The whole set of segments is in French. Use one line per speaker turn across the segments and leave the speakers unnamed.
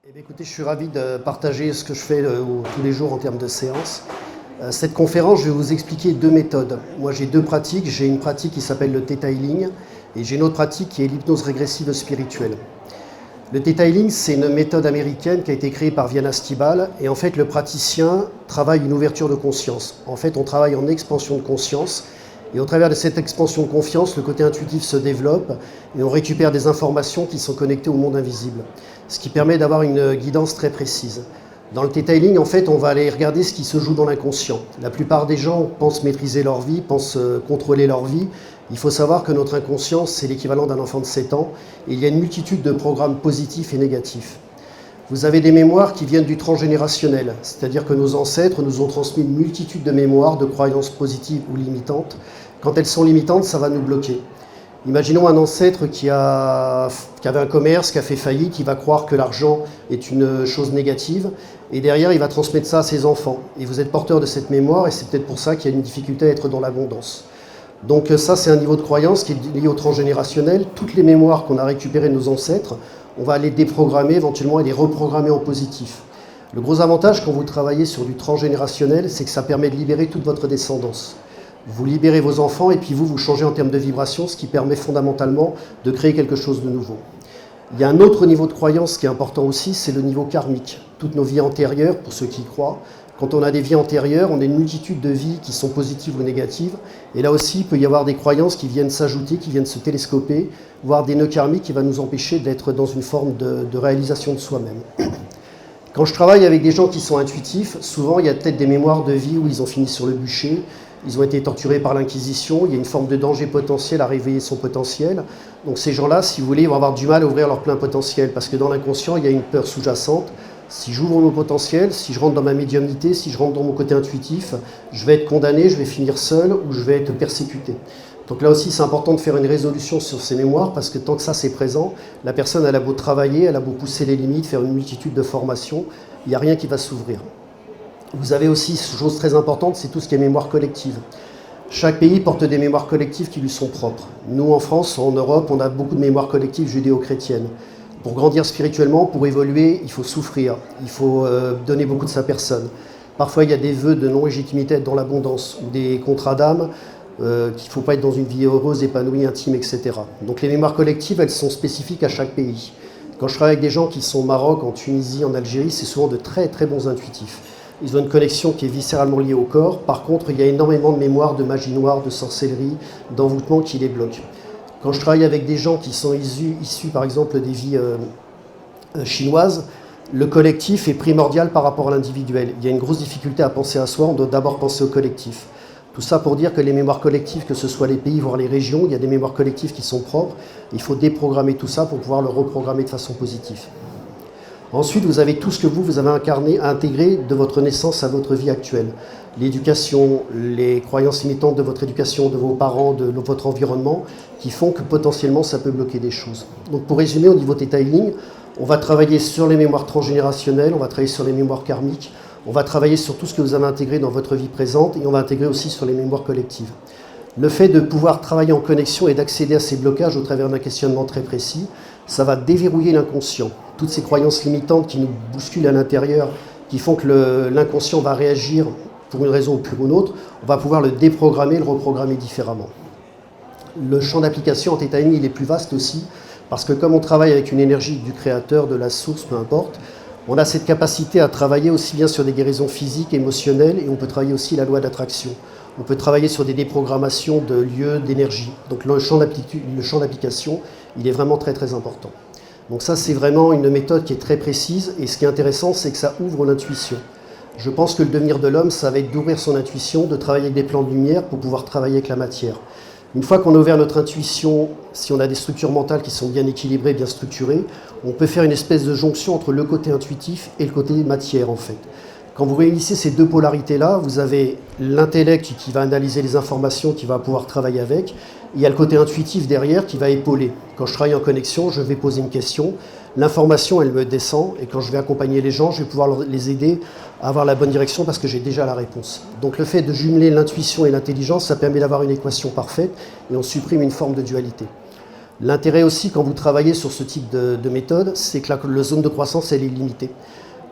Eh bien, écoutez, je suis ravi de partager ce que je fais tous les jours en termes de séance. Cette conférence, je vais vous expliquer deux méthodes. Moi, j'ai deux pratiques. J'ai une pratique qui s'appelle le Theta Healing et j'ai une autre pratique qui est l'hypnose régressive spirituelle. Le Theta Healing, c'est une méthode américaine qui a été créée par Viana Stibal et en fait, le praticien travaille une ouverture de conscience. En fait, on travaille en expansion de conscience et au travers de cette expansion de conscience, le côté intuitif se développe et on récupère des informations qui sont connectées au monde invisible, ce qui permet d'avoir une guidance très précise. Dans le Theta Healing, en fait, on va aller regarder ce qui se joue dans l'inconscient. La plupart des gens pensent maîtriser leur vie, pensent contrôler leur vie. Il faut savoir que notre inconscient, c'est l'équivalent d'un enfant de 7 ans, et il y a une multitude de programmes positifs et négatifs. Vous avez des mémoires qui viennent du transgénérationnel, c'est-à-dire que nos ancêtres nous ont transmis une multitude de mémoires, de croyances positives ou limitantes. Quand elles sont limitantes, ça va nous bloquer. Imaginons un ancêtre qui avait un commerce, qui a fait faillite, il va croire que l'argent est une chose négative, et derrière il va transmettre ça à ses enfants. Et vous êtes porteur de cette mémoire, et c'est peut-être pour ça qu'il y a une difficulté à être dans l'abondance. Donc ça, c'est un niveau de croyance qui est lié au transgénérationnel. Toutes les mémoires qu'on a récupérées de nos ancêtres, on va les déprogrammer éventuellement et les reprogrammer en positif. Le gros avantage quand vous travaillez sur du transgénérationnel, c'est que ça permet de libérer toute votre descendance. Vous libérez vos enfants et puis vous changez en termes de vibration, ce qui permet fondamentalement de créer quelque chose de nouveau. Il y a un autre niveau de croyance qui est important aussi, c'est le niveau karmique. Toutes nos vies antérieures, pour ceux qui y croient, quand on a des vies antérieures, on a une multitude de vies qui sont positives ou négatives. Et là aussi, il peut y avoir des croyances qui viennent s'ajouter, qui viennent se télescoper, voire des nœuds karmiques qui vont nous empêcher d'être dans une forme de réalisation de soi-même. Quand je travaille avec des gens qui sont intuitifs, souvent il y a peut-être des mémoires de vie où ils ont fini sur le bûcher, ils ont été torturés par l'Inquisition, il y a une forme de danger potentiel à réveiller son potentiel. Donc ces gens-là, si vous voulez, ils vont avoir du mal à ouvrir leur plein potentiel, parce que dans l'inconscient, il y a une peur sous-jacente. Si j'ouvre mon potentiel, si je rentre dans ma médiumnité, si je rentre dans mon côté intuitif, je vais être condamné, je vais finir seul ou je vais être persécuté. Donc là aussi, c'est important de faire une résolution sur ces mémoires, parce que tant que ça c'est présent, la personne elle a beau travailler, elle a beau pousser les limites, faire une multitude de formations, il n'y a rien qui va s'ouvrir. Vous avez aussi, chose très importante, c'est tout ce qui est mémoire collective. Chaque pays porte des mémoires collectives qui lui sont propres. Nous, en France, en Europe, on a beaucoup de mémoires collectives judéo-chrétiennes. Pour grandir spirituellement, pour évoluer, il faut souffrir, il faut donner beaucoup de sa personne. Parfois, il y a des vœux de non-légitimité dans l'abondance, ou des contrats d'âme, qu'il ne faut pas être dans une vie heureuse, épanouie, intime, etc. Donc les mémoires collectives, elles sont spécifiques à chaque pays. Quand je travaille avec des gens qui sont au Maroc, en Tunisie, en Algérie, c'est souvent de très très bons intuitifs. Ils ont une connexion qui est viscéralement liée au corps. Par contre, il y a énormément de mémoires de magie noire, de sorcellerie, d'envoûtement qui les bloquent. Quand je travaille avec des gens qui sont issus par exemple, des vies chinoises, le collectif est primordial par rapport à l'individuel. Il y a une grosse difficulté à penser à soi, on doit d'abord penser au collectif. Tout ça pour dire que les mémoires collectives, que ce soit les pays, voire les régions, il y a des mémoires collectives qui sont propres. Il faut déprogrammer tout ça pour pouvoir le reprogrammer de façon positive. Ensuite, vous avez tout ce que vous avez incarné, intégré de votre naissance à votre vie actuelle. L'éducation, les croyances limitantes de votre éducation, de vos parents, de votre environnement, qui font que potentiellement ça peut bloquer des choses. Donc pour résumer, au niveau Theta Healing, on va travailler sur les mémoires transgénérationnelles, on va travailler sur les mémoires karmiques, on va travailler sur tout ce que vous avez intégré dans votre vie présente et on va intégrer aussi sur les mémoires collectives. Le fait de pouvoir travailler en connexion et d'accéder à ces blocages au travers d'un questionnement très précis, ça va déverrouiller l'inconscient. Toutes ces croyances limitantes qui nous bousculent à l'intérieur, qui font que l'inconscient va réagir pour une raison ou pour une autre, on va pouvoir le déprogrammer, le reprogrammer différemment. Le champ d'application en Theta Healing, il est plus vaste aussi, parce que comme on travaille avec une énergie du créateur, de la source, peu importe, on a cette capacité à travailler aussi bien sur des guérisons physiques, émotionnelles, et on peut travailler aussi la loi d'attraction. On peut travailler sur des déprogrammations de lieux, d'énergie. Donc le champ d'application, il est vraiment très très important. Donc ça, c'est vraiment une méthode qui est très précise, et ce qui est intéressant, c'est que ça ouvre l'intuition. Je pense que le devenir de l'homme, ça va être d'ouvrir son intuition, de travailler avec des plans de lumière pour pouvoir travailler avec la matière. Une fois qu'on a ouvert notre intuition, si on a des structures mentales qui sont bien équilibrées, bien structurées, on peut faire une espèce de jonction entre le côté intuitif et le côté matière, en fait. Quand vous réunissez ces deux polarités-là, vous avez l'intellect qui va analyser les informations, qui va pouvoir travailler avec. Il y a le côté intuitif derrière qui va épauler. Quand je travaille en connexion, je vais poser une question. L'information, elle me descend. Et quand je vais accompagner les gens, je vais pouvoir les aider à avoir la bonne direction parce que j'ai déjà la réponse. Donc le fait de jumeler l'intuition et l'intelligence, ça permet d'avoir une équation parfaite et on supprime une forme de dualité. L'intérêt aussi, quand vous travaillez sur ce type de méthode, c'est que la zone de croissance, elle est limitée.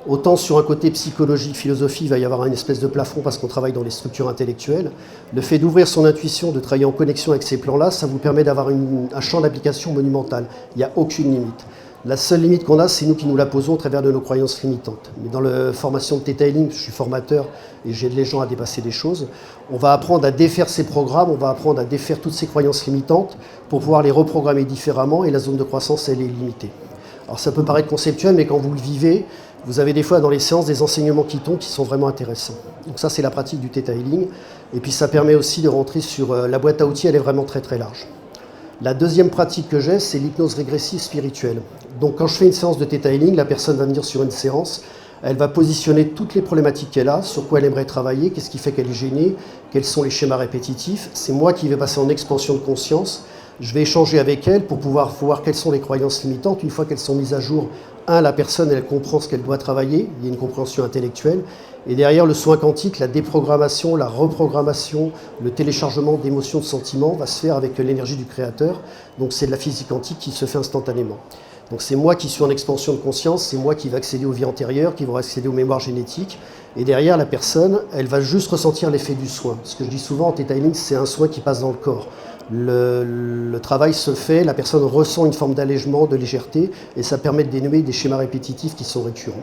Autant sur un côté psychologique, philosophie, il va y avoir une espèce de plafond parce qu'on travaille dans les structures intellectuelles. Le fait d'ouvrir son intuition, de travailler en connexion avec ces plans-là, ça vous permet d'avoir un champ d'application monumental. Il n'y a aucune limite. La seule limite qu'on a, c'est nous qui nous la posons au travers de nos croyances limitantes. Mais dans la formation de Theta Healing, je suis formateur et j'aide les gens à dépasser des choses, on va apprendre à défaire ces programmes, on va apprendre à défaire toutes ces croyances limitantes pour pouvoir les reprogrammer différemment et la zone de croissance, elle est limitée. Alors ça peut paraître conceptuel, mais quand vous le vivez, vous avez des fois dans les séances des enseignements qui tombent qui sont vraiment intéressants. Donc ça, c'est la pratique du Theta Healing. Et puis ça permet aussi de rentrer sur la boîte à outils, elle est vraiment très très large. La deuxième pratique que j'ai, c'est l'hypnose régressive spirituelle. Donc quand je fais une séance de Theta Healing, la personne va venir sur une séance, elle va positionner toutes les problématiques qu'elle a, sur quoi elle aimerait travailler, qu'est-ce qui fait qu'elle est gênée, quels sont les schémas répétitifs. C'est moi qui vais passer en expansion de conscience. Je vais échanger avec elle pour pouvoir voir quelles sont les croyances limitantes. Une fois qu'elles sont mises à jour, la personne, elle comprend ce qu'elle doit travailler, il y a une compréhension intellectuelle. Et derrière, le soin quantique, la déprogrammation, la reprogrammation, le téléchargement d'émotions, de sentiments va se faire avec l'énergie du créateur. Donc c'est de la physique quantique qui se fait instantanément. Donc c'est moi qui suis en expansion de conscience, c'est moi qui va accéder aux vies antérieures, qui va accéder aux mémoires génétiques. Et derrière, la personne, elle va juste ressentir l'effet du soin. Ce que je dis souvent en Theta Healing, c'est un soin qui passe dans le corps. Le travail se fait, la personne ressent une forme d'allègement, de légèreté, et ça permet de dénouer des schémas répétitifs qui sont récurrents.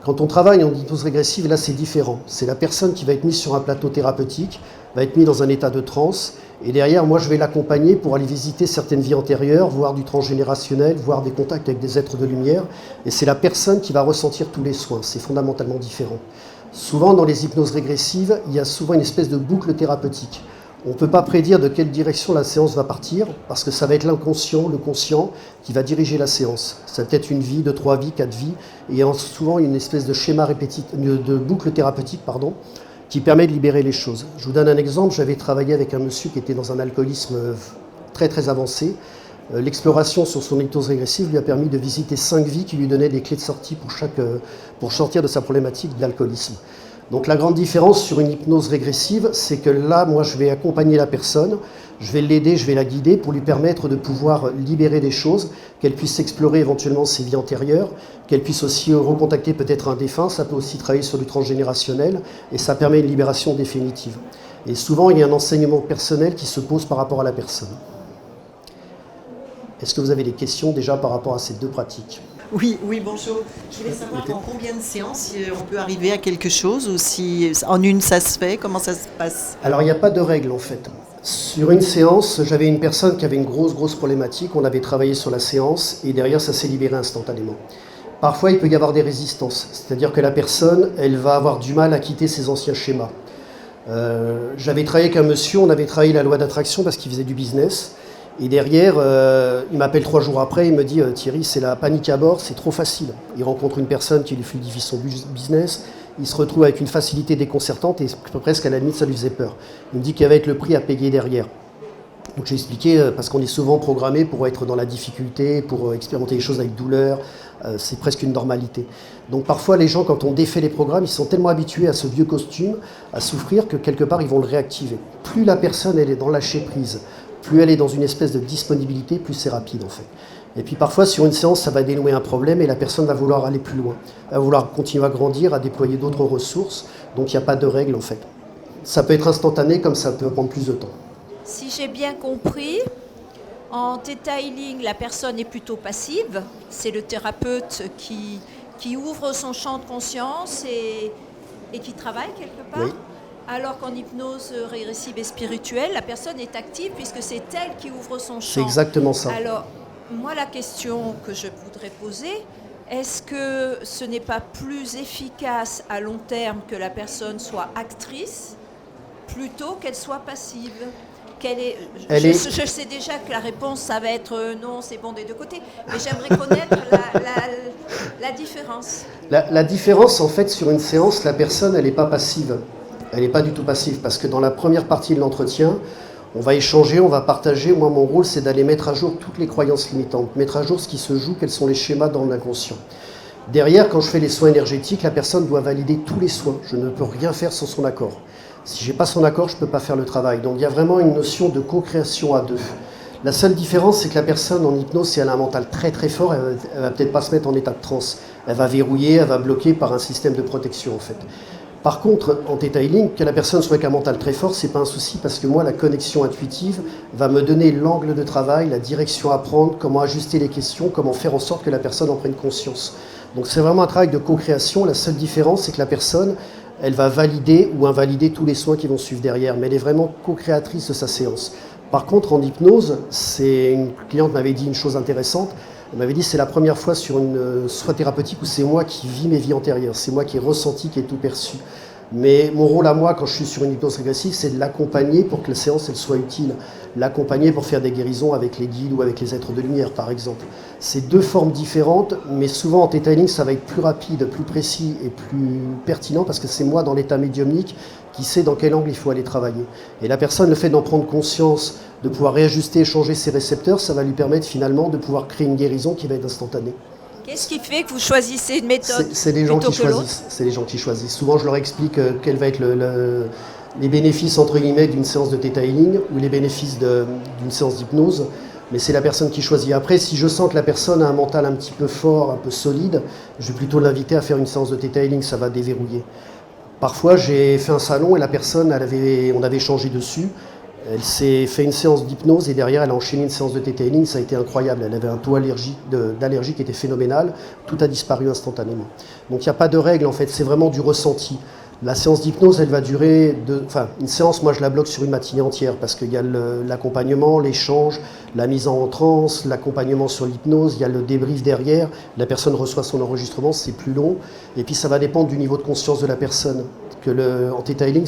Quand on travaille en hypnose régressive, là c'est différent. C'est la personne qui va être mise sur un plateau thérapeutique, va être mise dans un état de transe, et derrière, moi je vais l'accompagner pour aller visiter certaines vies antérieures, voir du transgénérationnel, voir des contacts avec des êtres de lumière, et c'est la personne qui va ressentir tous les soins. C'est fondamentalement différent. Souvent dans les hypnoses régressives, il y a souvent une espèce de boucle thérapeutique. On ne peut pas prédire de quelle direction la séance va partir, parce que ça va être l'inconscient, le conscient, qui va diriger la séance. Ça peut être une vie, 2, 3 vies, 4 vies, et il y a souvent une espèce de schéma répétitif, de boucle thérapeutique, qui permet de libérer les choses. Je vous donne un exemple, j'avais travaillé avec un monsieur qui était dans un alcoolisme très très avancé. L'exploration sur son hypnose régressive lui a permis de visiter 5 vies qui lui donnaient des clés de sortie pour sortir de sa problématique d'alcoolisme. Donc la grande différence sur une hypnose régressive, c'est que là, moi, je vais accompagner la personne, je vais l'aider, je vais la guider pour lui permettre de pouvoir libérer des choses, qu'elle puisse explorer éventuellement ses vies antérieures, qu'elle puisse aussi recontacter peut-être un défunt, ça peut aussi travailler sur du transgénérationnel, et ça permet une libération définitive. Et souvent, il y a un enseignement personnel qui se pose par rapport à la personne. Est-ce que vous avez des questions déjà par rapport à ces deux pratiques ?
Oui, bonjour. Je voulais savoir en combien de séances on peut arriver à quelque chose, ou si en une ça se fait, comment ça se passe?
Alors il n'y a pas de règle en fait. Sur une séance, j'avais une personne qui avait une grosse problématique, on avait travaillé sur la séance et derrière ça s'est libéré instantanément. Parfois il peut y avoir des résistances, c'est-à-dire que la personne, elle va avoir du mal à quitter ses anciens schémas. J'avais travaillé avec un monsieur, on avait travaillé la loi d'attraction parce qu'il faisait du business. Et derrière, il m'appelle 3 jours après, il me dit « Thierry, c'est la panique à bord, c'est trop facile ». Il rencontre une personne qui lui fluidifie son business, il se retrouve avec une facilité déconcertante et presque à la limite ça lui faisait peur. Il me dit qu'il y avait le prix à payer derrière. Donc j'ai expliqué, parce qu'on est souvent programmé pour être dans la difficulté, pour expérimenter les choses avec douleur, c'est presque une normalité. Donc parfois les gens, quand on défait les programmes, ils sont tellement habitués à ce vieux costume, à souffrir, que quelque part ils vont le réactiver. Plus la personne elle est dans lâcher prise, plus elle est dans une espèce de disponibilité, plus c'est rapide en fait. Et puis parfois sur une séance, ça va dénouer un problème et la personne va vouloir aller plus loin, va vouloir continuer à grandir, à déployer d'autres ressources, donc il n'y a pas de règle en fait. Ça peut être instantané comme ça peut prendre plus de temps.
Si j'ai bien compris, en Theta Healing, la personne est plutôt passive, c'est le thérapeute qui ouvre son champ de conscience et qui travaille quelque part. Oui. Alors qu'en hypnose régressive et spirituelle, la personne est active puisque c'est elle qui ouvre son champ.
C'est exactement ça.
Alors, moi, la question que je voudrais poser, est-ce que ce n'est pas plus efficace à long terme que la personne soit actrice plutôt qu'elle soit passive ? Je sais déjà que la réponse, ça va être non, c'est bon des deux côtés, mais j'aimerais connaître la différence.
La différence, en fait, sur une séance, la personne, elle n'est pas passive. Elle n'est pas du tout passive, parce que dans la première partie de l'entretien, on va échanger, on va partager. Moi, mon rôle, c'est d'aller mettre à jour toutes les croyances limitantes, mettre à jour ce qui se joue, quels sont les schémas dans l'inconscient. Derrière, quand je fais les soins énergétiques, la personne doit valider tous les soins. Je ne peux rien faire sans son accord. Si je n'ai pas son accord, je ne peux pas faire le travail. Donc, il y a vraiment une notion de co-création à deux. La seule différence, c'est que la personne en hypnose, si elle a un mental très très fort, elle va peut-être pas se mettre en état de transe. Elle va verrouiller, elle va bloquer par un système de protection en fait. Par contre, en Theta Healing, que la personne soit avec un mental très fort, c'est pas un souci parce que moi, la connexion intuitive va me donner l'angle de travail, la direction à prendre, comment ajuster les questions, comment faire en sorte que la personne en prenne conscience. Donc c'est vraiment un travail de co-création. La seule différence, c'est que la personne, elle va valider ou invalider tous les soins qui vont suivre derrière, mais elle est vraiment co-créatrice de sa séance. Par contre, en hypnose, une cliente m'avait dit une chose intéressante. Elle m'avait dit c'est la première fois sur une soin thérapeutique où c'est moi qui vis mes vies antérieures, c'est moi qui ai ressenti, qui ai tout perçu. Mais mon rôle à moi, quand je suis sur une hypnose régressive, c'est de l'accompagner pour que la séance elle soit utile. L'accompagner pour faire des guérisons avec les guides ou avec les êtres de lumière, par exemple. C'est deux formes différentes, mais souvent en Theta Healing, ça va être plus rapide, plus précis et plus pertinent parce que c'est moi dans l'état médiumnique qui sait dans quel angle il faut aller travailler. Et la personne, le fait d'en prendre conscience, de pouvoir réajuster, changer ses récepteurs, ça va lui permettre finalement de pouvoir créer une guérison qui va être instantanée.
Qu'est-ce qui fait que vous choisissez une méthode
C'est les gens
plutôt
qui
que l'autre?
choisissent. C'est les gens qui choisissent. Souvent, je leur explique quels vont être les bénéfices entre guillemets d'une séance de Theta Healing ou les bénéfices d'une séance d'hypnose. Mais c'est la personne qui choisit. Après, si je sens que la personne a un mental un petit peu fort, un peu solide, je vais plutôt l'inviter à faire une séance de Theta Healing, ça va déverrouiller. Parfois, j'ai fait un salon et la personne, on avait échangé dessus. Elle s'est fait une séance d'hypnose et derrière, elle a enchaîné une séance de Theta Healing. Ça a été incroyable. Elle avait un taux d'allergie qui était phénoménal. Tout a disparu instantanément. Donc, il n'y a pas de règle, en fait. C'est vraiment du ressenti. La séance d'hypnose, elle va durer... une séance, moi, je la bloque sur une matinée entière parce qu'il y a l'accompagnement, l'échange, la mise en transe, l'accompagnement sur l'hypnose, il y a le débrief derrière. La personne reçoit son enregistrement, c'est plus long. Et puis, ça va dépendre du niveau de conscience de la personne. En Theta Healing,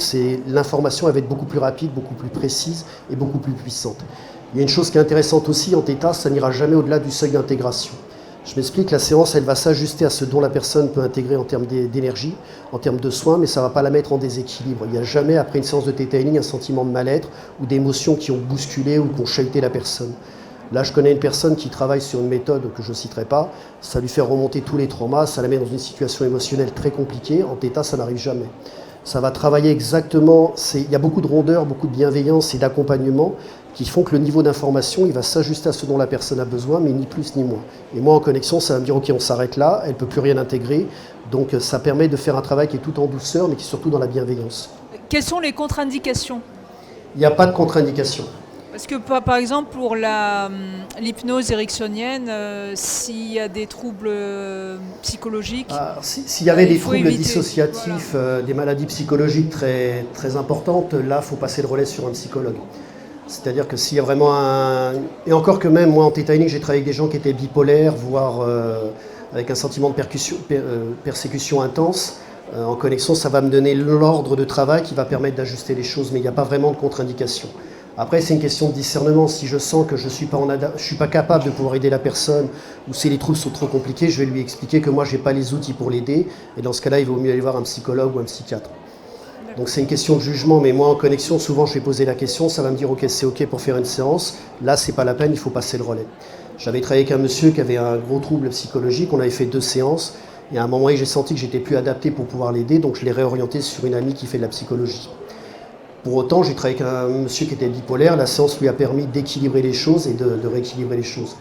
l'information va être beaucoup plus rapide, beaucoup plus précise et beaucoup plus puissante. Il y a une chose qui est intéressante aussi, en Theta, ça n'ira jamais au-delà du seuil d'intégration. Je m'explique, la séance, elle va s'ajuster à ce dont la personne peut intégrer en termes d'énergie, en termes de soins, mais ça ne va pas la mettre en déséquilibre. Il n'y a jamais, après une séance de Theta Healing, un sentiment de mal-être ou d'émotions qui ont bousculé ou qui ont chahuté la personne. Là, je connais une personne qui travaille sur une méthode que je ne citerai pas, ça lui fait remonter tous les traumas, ça la met dans une situation émotionnelle très compliquée. En Theta, ça n'arrive jamais. Ça va travailler exactement, il y a beaucoup de rondeur, beaucoup de bienveillance et d'accompagnement qui font que le niveau d'information, il va s'ajuster à ce dont la personne a besoin, mais ni plus ni moins. Et moi, en connexion, ça va me dire, ok, on s'arrête là, elle ne peut plus rien intégrer. Donc ça permet de faire un travail qui est tout en douceur, mais qui est surtout dans la bienveillance.
Quelles sont les contre-indications?
Il n'y a pas de contre-indication.
Parce que par exemple, pour l'hypnose ericksonienne, s'il y a des troubles psychologiques...
S'il y avait des troubles
éviter,
dissociatifs,
voilà.
des maladies psychologiques très, très importantes, là, il faut passer le relais sur un psychologue. C'est-à-dire que s'il y a vraiment Et encore que même, moi, en Theta Healing, j'ai travaillé avec des gens qui étaient bipolaires, voire avec un sentiment de persécution intense. En connexion, ça va me donner l'ordre de travail qui va permettre d'ajuster les choses, mais il n'y a pas vraiment de contre-indication. Après, c'est une question de discernement. Si je sens que je ne suis pas capable de pouvoir aider la personne, ou si les troubles sont trop compliqués, je vais lui expliquer que moi, je n'ai pas les outils pour l'aider. Et dans ce cas-là, il vaut mieux aller voir un psychologue ou un psychiatre. Donc c'est une question de jugement, mais moi en connexion, souvent je vais poser la question, ça va me dire ok, c'est ok pour faire une séance, là c'est pas la peine, il faut passer le relais. J'avais travaillé avec un monsieur qui avait un gros trouble psychologique, on avait fait 2 séances, et à un moment j'ai senti que j'étais plus adapté pour pouvoir l'aider, donc je l'ai réorienté sur une amie qui fait de la psychologie. Pour autant, j'ai travaillé avec un monsieur qui était bipolaire, la séance lui a permis d'équilibrer les choses et de rééquilibrer les choses.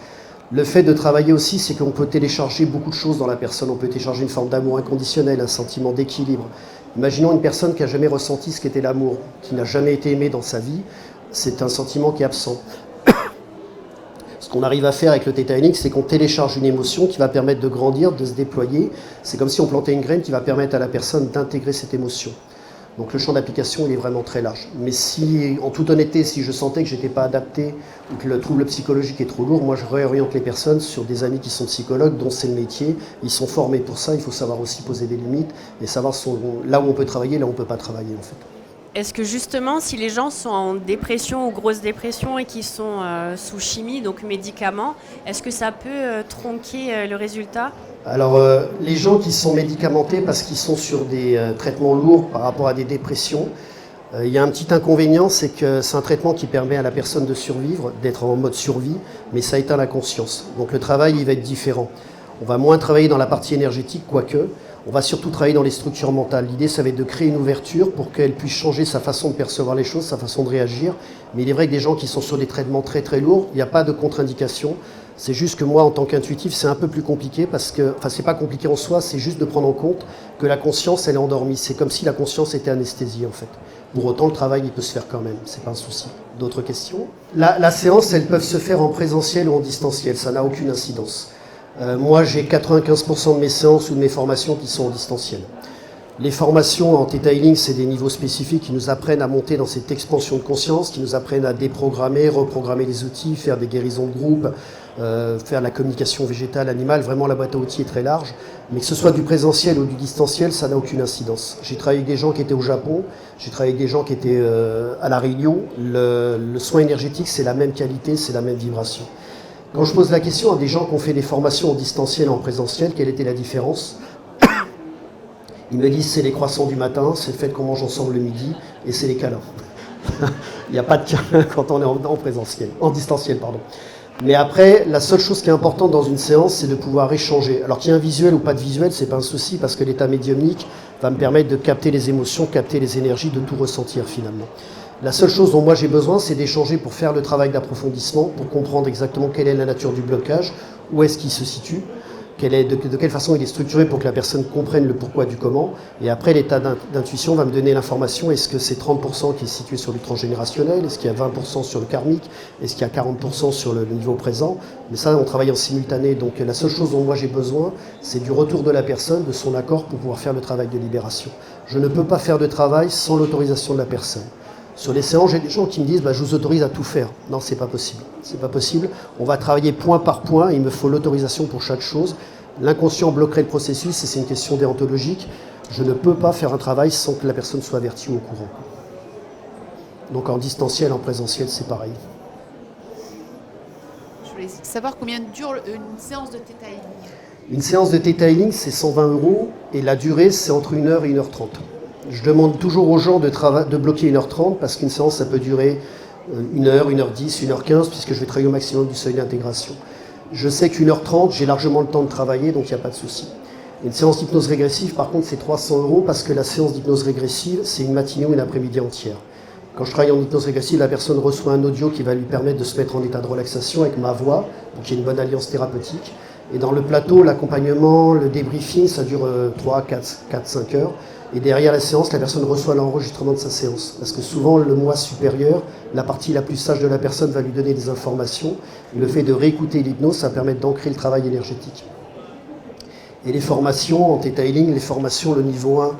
Le fait de travailler aussi, c'est qu'on peut télécharger beaucoup de choses dans la personne, on peut télécharger une forme d'amour inconditionnel, un sentiment d'équilibre. Imaginons une personne qui n'a jamais ressenti ce qu'était l'amour, qui n'a jamais été aimée dans sa vie, c'est un sentiment qui est absent. Ce qu'on arrive à faire avec le Theta Healing, c'est qu'on télécharge une émotion qui va permettre de grandir, de se déployer. C'est comme si on plantait une graine qui va permettre à la personne d'intégrer cette émotion. Donc le champ d'application, il est vraiment très large. Mais si, en toute honnêteté, si je sentais que je n'étais pas adapté ou que le trouble psychologique est trop lourd, moi je réoriente les personnes sur des amis qui sont psychologues, dont c'est le métier. Ils sont formés pour ça, il faut savoir aussi poser des limites et savoir là où on peut travailler, là où on ne peut pas travailler en fait.
Est-ce que justement, si les gens sont en dépression ou grosse dépression et qui sont sous chimie, donc médicaments, est-ce que ça peut tronquer le résultat ?
Alors, les gens qui sont médicamentés parce qu'ils sont sur des traitements lourds par rapport à des dépressions, il y a un petit inconvénient, c'est que c'est un traitement qui permet à la personne de survivre, d'être en mode survie, mais ça éteint la conscience. Donc le travail, il va être différent. On va moins travailler dans la partie énergétique, quoique. On va surtout travailler dans les structures mentales. L'idée, ça va être de créer une ouverture pour qu'elle puisse changer sa façon de percevoir les choses, sa façon de réagir. Mais il est vrai que des gens qui sont sur des traitements très très lourds, il n'y a pas de contre-indication. C'est juste que moi, en tant qu'intuitif, c'est un peu plus compliqué parce que, enfin, c'est pas compliqué en soi, c'est juste de prendre en compte que la conscience, elle est endormie. C'est comme si la conscience était anesthésiée, en fait. Pour autant, le travail, il peut se faire quand même. C'est pas un souci. D'autres questions? La séance, elles peuvent se faire en présentiel ou en distanciel. Ça n'a aucune incidence. Moi, j'ai 95% de mes séances ou de mes formations qui sont en distanciel. Les formations en Theta Healing, c'est des niveaux spécifiques qui nous apprennent à monter dans cette expansion de conscience, qui nous apprennent à déprogrammer, reprogrammer les outils, faire des guérisons de groupe, faire de la communication végétale, animale. Vraiment, la boîte à outils est très large. Mais que ce soit du présentiel ou du distanciel, ça n'a aucune incidence. J'ai travaillé avec des gens qui étaient au Japon, j'ai travaillé avec des gens qui étaient à La Réunion. Le soin énergétique, c'est la même qualité, c'est la même vibration. Quand je pose la question à des gens qui ont fait des formations en distanciel et en présentiel, quelle était la différence? Ils me disent c'est les croissants du matin, c'est le fait qu'on mange ensemble le midi et c'est les câlins. Il n'y a pas de câlins quand on est en présentiel, en distanciel, pardon. Mais après, la seule chose qui est importante dans une séance, c'est de pouvoir échanger. Alors qu'il y ait un visuel ou pas de visuel, c'est pas un souci parce que l'état médiumnique va me permettre de capter les émotions, capter les énergies, de tout ressentir finalement. La seule chose dont moi j'ai besoin, c'est d'échanger pour faire le travail d'approfondissement, pour comprendre exactement quelle est la nature du blocage, où est-ce qu'il se situe, de quelle façon il est structuré pour que la personne comprenne le pourquoi du comment. Et après, l'état d'intuition va me donner l'information, est-ce que c'est 30% qui est situé sur le transgénérationnel, est-ce qu'il y a 20% sur le karmique, est-ce qu'il y a 40% sur le niveau présent. Mais ça, on travaille en simultané. Donc la seule chose dont moi j'ai besoin, c'est du retour de la personne, de son accord pour pouvoir faire le travail de libération. Je ne peux pas faire de travail sans l'autorisation de la personne. Sur les séances, j'ai des gens qui me disent je vous autorise à tout faire. Non, c'est pas possible. C'est pas possible. On va travailler point par point. Il me faut l'autorisation pour chaque chose. L'inconscient bloquerait le processus et c'est une question déontologique. Je ne peux pas faire un travail sans que la personne soit avertie ou au courant. Donc en distanciel, en présentiel, c'est pareil.
Je voulais savoir combien dure une séance de Theta Healing.
Une séance de Theta Healing, c'est 120 € et la durée, c'est entre 1 heure et 1h30. Je demande toujours aux gens de bloquer 1h30 parce qu'une séance, ça peut durer 1 heure, 1h10, 1h15 puisque je vais travailler au maximum du seuil d'intégration. Je sais qu'1h30, j'ai largement le temps de travailler, donc il n'y a pas de souci. Une séance d'hypnose régressive, par contre, c'est 300 € parce que la séance d'hypnose régressive, c'est une matinée ou une après-midi entière. Quand je travaille en hypnose régressive, la personne reçoit un audio qui va lui permettre de se mettre en état de relaxation avec ma voix, pour qu'il y ait une bonne alliance thérapeutique. Et dans le plateau, l'accompagnement, le débriefing, ça dure 3, 4, 5 heures. Et derrière la séance, la personne reçoit l'enregistrement de sa séance. Parce que souvent, le moi supérieur, la partie la plus sage de la personne va lui donner des informations. Et le fait de réécouter l'hypnose, ça permet d'ancrer le travail énergétique. Et les formations en Theta Healing, les formations, le niveau 1.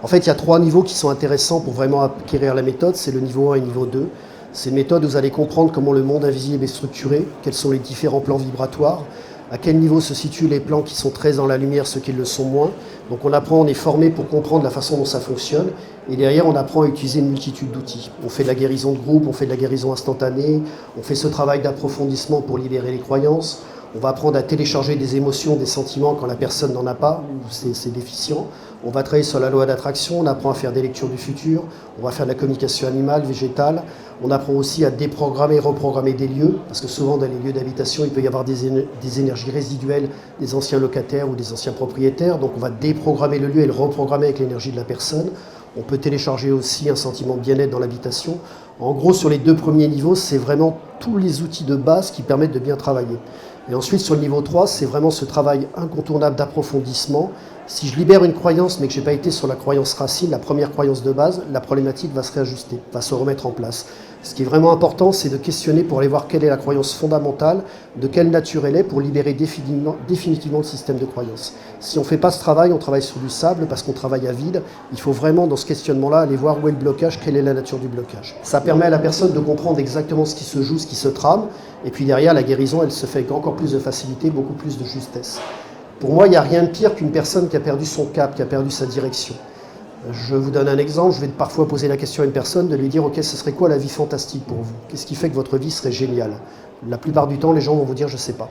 En fait, il y a 3 niveaux qui sont intéressants pour vraiment acquérir la méthode. C'est le niveau 1 et le niveau 2. C'est une méthode où vous allez comprendre comment le monde invisible est structuré, quels sont les différents plans vibratoires, à quel niveau se situent les plans qui sont très dans la lumière, ceux qui le sont moins. Donc on apprend, on est formé pour comprendre la façon dont ça fonctionne. Et derrière, on apprend à utiliser une multitude d'outils. On fait de la guérison de groupe, on fait de la guérison instantanée, on fait ce travail d'approfondissement pour libérer les croyances. On va apprendre à télécharger des émotions, des sentiments quand la personne n'en a pas, ou c'est déficient. On va travailler sur la loi d'attraction, on apprend à faire des lectures du futur, on va faire de la communication animale, végétale. On apprend aussi à déprogrammer, reprogrammer des lieux, parce que souvent dans les lieux d'habitation, il peut y avoir des énergies résiduelles des anciens locataires ou des anciens propriétaires. Donc on va déprogrammer le lieu et le reprogrammer avec l'énergie de la personne. On peut télécharger aussi un sentiment de bien-être dans l'habitation. En gros, sur les 2 premiers niveaux, c'est vraiment tous les outils de base qui permettent de bien travailler. Et ensuite, sur le niveau 3, c'est vraiment ce travail incontournable d'approfondissement. Si je libère une croyance, mais que je n'ai pas été sur la croyance racine, la première croyance de base, la problématique va se réajuster, va se remettre en place. Ce qui est vraiment important, c'est de questionner pour aller voir quelle est la croyance fondamentale, de quelle nature elle est, pour libérer définitivement le système de croyance. Si on ne fait pas ce travail, on travaille sur du sable, parce qu'on travaille à vide. Il faut vraiment, dans ce questionnement-là, aller voir où est le blocage, quelle est la nature du blocage. Ça permet à la personne de comprendre exactement ce qui se joue, ce qui se trame, et puis derrière, la guérison, elle se fait avec encore plus de facilité, beaucoup plus de justesse. Pour moi, il n'y a rien de pire qu'une personne qui a perdu son cap, qui a perdu sa direction. Je vous donne un exemple, je vais parfois poser la question à une personne, de lui dire « Ok, ce serait quoi la vie fantastique pour vous? Qu'est-ce qui fait que votre vie serait géniale ?» La plupart du temps, les gens vont vous dire « Je ne sais pas ».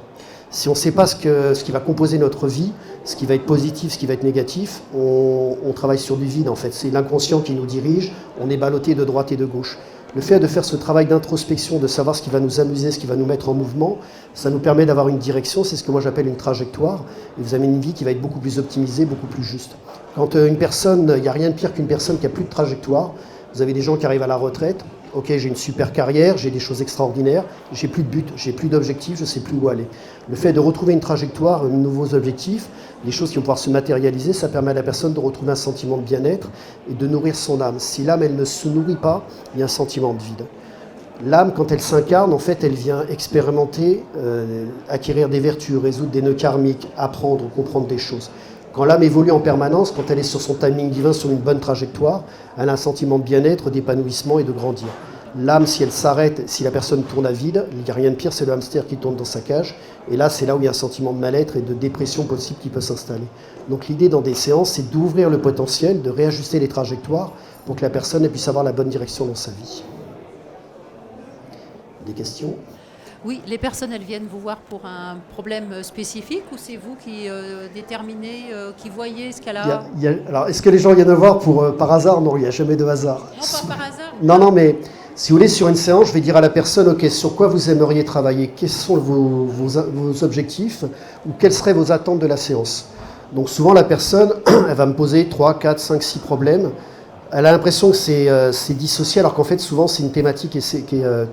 Si on ne sait pas ce qui va composer notre vie, ce qui va être positif, ce qui va être négatif, on travaille sur du vide en fait. C'est l'inconscient qui nous dirige, on est ballotté de droite et de gauche. Le fait de faire ce travail d'introspection, de savoir ce qui va nous amuser, ce qui va nous mettre en mouvement, ça nous permet d'avoir une direction, c'est ce que moi j'appelle une trajectoire, et vous avez une vie qui va être beaucoup plus optimisée, beaucoup plus juste. Quand une personne, il n'y a rien de pire qu'une personne qui n'a plus de trajectoire. Vous avez des gens qui arrivent à la retraite, ok, j'ai une super carrière, j'ai des choses extraordinaires, j'ai plus de but, j'ai plus d'objectifs, je ne sais plus où aller. Le fait de retrouver une trajectoire, de nouveaux objectifs, des choses qui vont pouvoir se matérialiser, ça permet à la personne de retrouver un sentiment de bien-être et de nourrir son âme. Si l'âme, elle ne se nourrit pas, il y a un sentiment de vide. L'âme, quand elle s'incarne, en fait, elle vient expérimenter, acquérir des vertus, résoudre des nœuds karmiques, apprendre, comprendre des choses. Quand l'âme évolue en permanence, quand elle est sur son timing divin, sur une bonne trajectoire, elle a un sentiment de bien-être, d'épanouissement et de grandir. L'âme, si elle s'arrête, si la personne tourne à vide, il n'y a rien de pire, c'est le hamster qui tourne dans sa cage. Et là, c'est là où il y a un sentiment de mal-être et de dépression possible qui peut s'installer. Donc l'idée dans des séances, c'est d'ouvrir le potentiel, de réajuster les trajectoires pour que la personne puisse avoir la bonne direction dans sa vie. Des questions ?
Oui, les personnes, elles viennent vous voir pour un problème spécifique ou c'est vous qui déterminez, qui voyez ce qu'elle a...
Alors, est-ce que les gens viennent me voir par hasard ? Non, il n'y a jamais de hasard.
Non, pas par hasard.
Non, mais si vous voulez, sur une séance, je vais dire à la personne, ok, sur quoi vous aimeriez travailler ? Quels sont vos objectifs ou quelles seraient vos attentes de la séance ? Donc souvent, la personne, elle va me poser 3, 4, 5, 6 problèmes. Elle a l'impression que c'est dissocié, alors qu'en fait, souvent, c'est une thématique et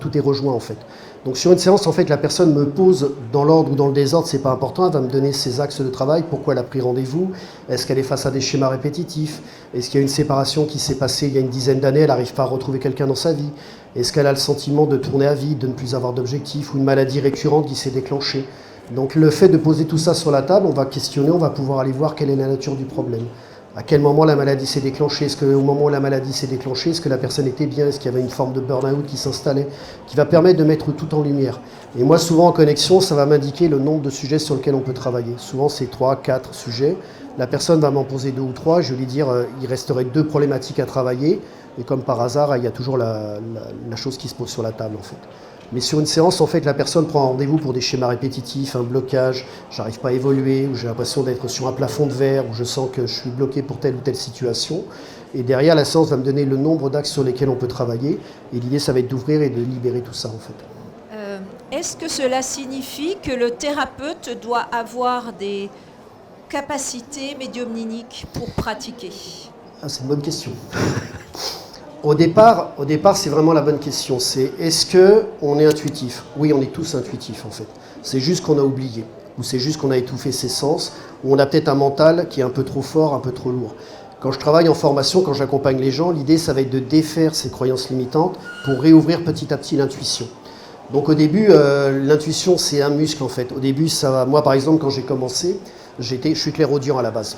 tout est rejoint, en fait. Donc sur une séance, en fait, la personne me pose dans l'ordre ou dans le désordre, c'est pas important, elle va me donner ses axes de travail, pourquoi elle a pris rendez-vous, est-ce qu'elle est face à des schémas répétitifs, est-ce qu'il y a une séparation qui s'est passée il y a une dizaine d'années, elle n'arrive pas à retrouver quelqu'un dans sa vie, est-ce qu'elle a le sentiment de tourner à vide, de ne plus avoir d'objectifs, ou une maladie récurrente qui s'est déclenchée. Donc le fait de poser tout ça sur la table, on va questionner, on va pouvoir aller voir quelle est la nature du problème. À quel moment la maladie s'est déclenchée ? Est-ce qu'au moment où la maladie s'est déclenchée, est-ce que la personne était bien ? Est-ce qu'il y avait une forme de burn-out qui s'installait ? Qui va permettre de mettre tout en lumière. Et moi, souvent en connexion, ça va m'indiquer le nombre de sujets sur lesquels on peut travailler. Souvent, c'est 3, 4 sujets. La personne va m'en poser 2 ou 3. Je vais lui dire, il resterait 2 problématiques à travailler. Et comme par hasard, il y a toujours la chose qui se pose sur la table, en fait. Mais sur une séance, en fait, la personne prend un rendez-vous pour des schémas répétitifs, un blocage, j'arrive pas à évoluer, ou j'ai l'impression d'être sur un plafond de verre, ou je sens que je suis bloqué pour telle ou telle situation. Et derrière, la séance va me donner le nombre d'axes sur lesquels on peut travailler. Et l'idée, ça va être d'ouvrir et de libérer tout ça, en fait.
Est-ce que cela signifie que le thérapeute doit avoir des capacités médiumniques pour pratiquer ?
Ah, c'est une bonne question. Au départ, c'est vraiment la bonne question. C'est est-ce qu'on est intuitif ? Oui, on est tous intuitifs en fait. C'est juste qu'on a oublié, ou c'est juste qu'on a étouffé ses sens, ou on a peut-être un mental qui est un peu trop fort, un peu trop lourd. Quand je travaille en formation, quand j'accompagne les gens, l'idée ça va être de défaire ces croyances limitantes pour réouvrir petit à petit l'intuition. Donc au début, l'intuition c'est un muscle en fait. Au début, ça va. Moi par exemple, quand j'ai commencé, je suis clairaudient à la base.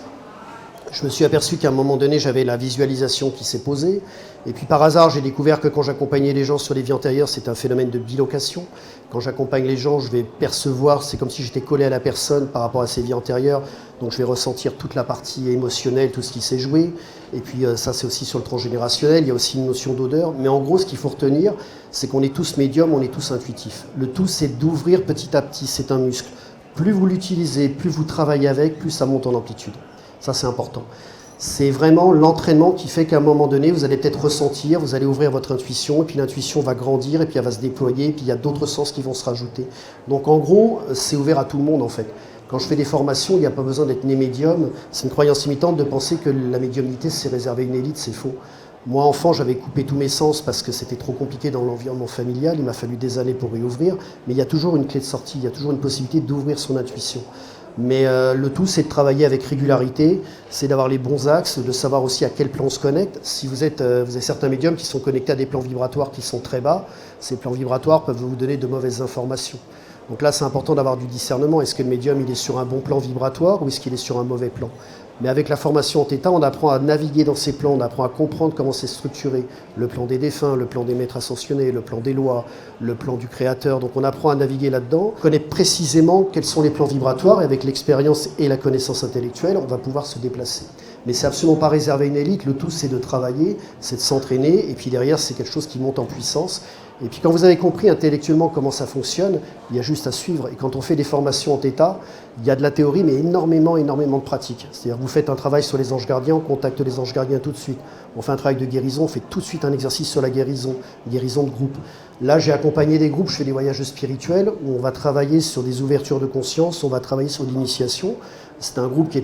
Je me suis aperçu qu'à un moment donné, j'avais la visualisation qui s'est posée. Et puis par hasard, j'ai découvert que quand j'accompagnais les gens sur les vies antérieures, c'est un phénomène de bilocation. Quand j'accompagne les gens, je vais percevoir, c'est comme si j'étais collé à la personne par rapport à ses vies antérieures. Donc je vais ressentir toute la partie émotionnelle, tout ce qui s'est joué. Et puis ça, c'est aussi sur le transgénérationnel. Il y a aussi une notion d'odeur. Mais en gros, ce qu'il faut retenir, c'est qu'on est tous médiums, on est tous intuitifs. Le tout, c'est d'ouvrir petit à petit. C'est un muscle. Plus vous l'utilisez, plus vous travaillez avec, plus ça monte en amplitude. Ça, c'est important. C'est vraiment l'entraînement qui fait qu'à un moment donné, vous allez peut-être ressentir, vous allez ouvrir votre intuition, et puis l'intuition va grandir, et puis elle va se déployer, et puis il y a d'autres sens qui vont se rajouter. Donc en gros, c'est ouvert à tout le monde en fait. Quand je fais des formations, il n'y a pas besoin d'être né médium. C'est une croyance limitante de penser que la médiumnité, c'est réservé à une élite, c'est faux. Moi, enfant, j'avais coupé tous mes sens parce que c'était trop compliqué dans l'environnement familial. Il m'a fallu des années pour réouvrir. Mais il y a toujours une clé de sortie, il y a toujours une possibilité d'ouvrir son intuition. Mais le tout, c'est de travailler avec régularité, c'est d'avoir les bons axes, de savoir aussi à quel plan on se connecte. Si vous avez certains médiums qui sont connectés à des plans vibratoires qui sont très bas, ces plans vibratoires peuvent vous donner de mauvaises informations. Donc là, c'est important d'avoir du discernement. Est-ce que le médium il est sur un bon plan vibratoire ou est-ce qu'il est sur un mauvais plan ? Mais avec la formation en Theta, on apprend à naviguer dans ces plans, on apprend à comprendre comment c'est structuré. Le plan des défunts, le plan des maîtres ascensionnés, le plan des lois, le plan du créateur. Donc on apprend à naviguer là-dedans, connaître précisément quels sont les plans vibratoires et avec l'expérience et la connaissance intellectuelle, on va pouvoir se déplacer. Mais c'est absolument pas réservé à une élite. Le tout, c'est de travailler, c'est de s'entraîner, et puis derrière, c'est quelque chose qui monte en puissance. Et puis quand vous avez compris intellectuellement comment ça fonctionne, il y a juste à suivre. Et quand on fait des formations en Theta, il y a de la théorie, mais énormément de pratique. C'est-à-dire que vous faites un travail sur les anges gardiens, on contacte les anges gardiens tout de suite. On fait un travail de guérison, on fait tout de suite un exercice sur la guérison de groupe. Là, j'ai accompagné des groupes, je fais des voyages spirituels où on va travailler sur des ouvertures de conscience, on va travailler sur l'initiation. C'était un groupe qui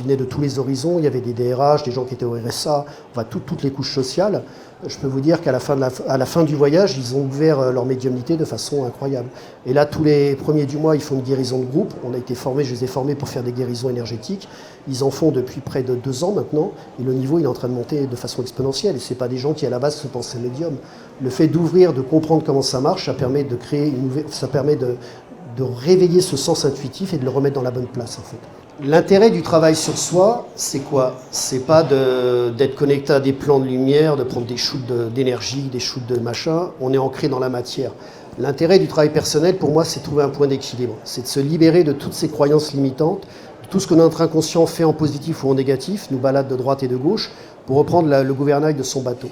venait de tous les horizons, il y avait des DRH, des gens qui étaient au RSA, toutes les couches sociales. Je peux vous dire qu'à la fin du voyage, ils ont ouvert leur médiumnité de façon incroyable. Et là, tous les premiers du mois, ils font une guérison de groupe. On a été formés, je les ai formés pour faire des guérisons énergétiques. Ils en font depuis près de 2 ans maintenant. Et le niveau, il est en train de monter de façon exponentielle. Et ce n'est pas des gens qui, à la base, se pensaient médiums. Le fait d'ouvrir, de comprendre comment ça marche, ça permet de créer ça permet de réveiller ce sens intuitif et de le remettre dans la bonne place, en fait. L'intérêt du travail sur soi, c'est quoi? C'est pas d'être connecté à des plans de lumière, de prendre des shoots d'énergie, des shoots de machin. On est ancré dans la matière. L'intérêt du travail personnel, pour moi, c'est de trouver un point d'équilibre. C'est de se libérer de toutes ces croyances limitantes, de tout ce que notre inconscient fait en positif ou en négatif, nous balade de droite et de gauche, pour reprendre le gouvernail de son bateau.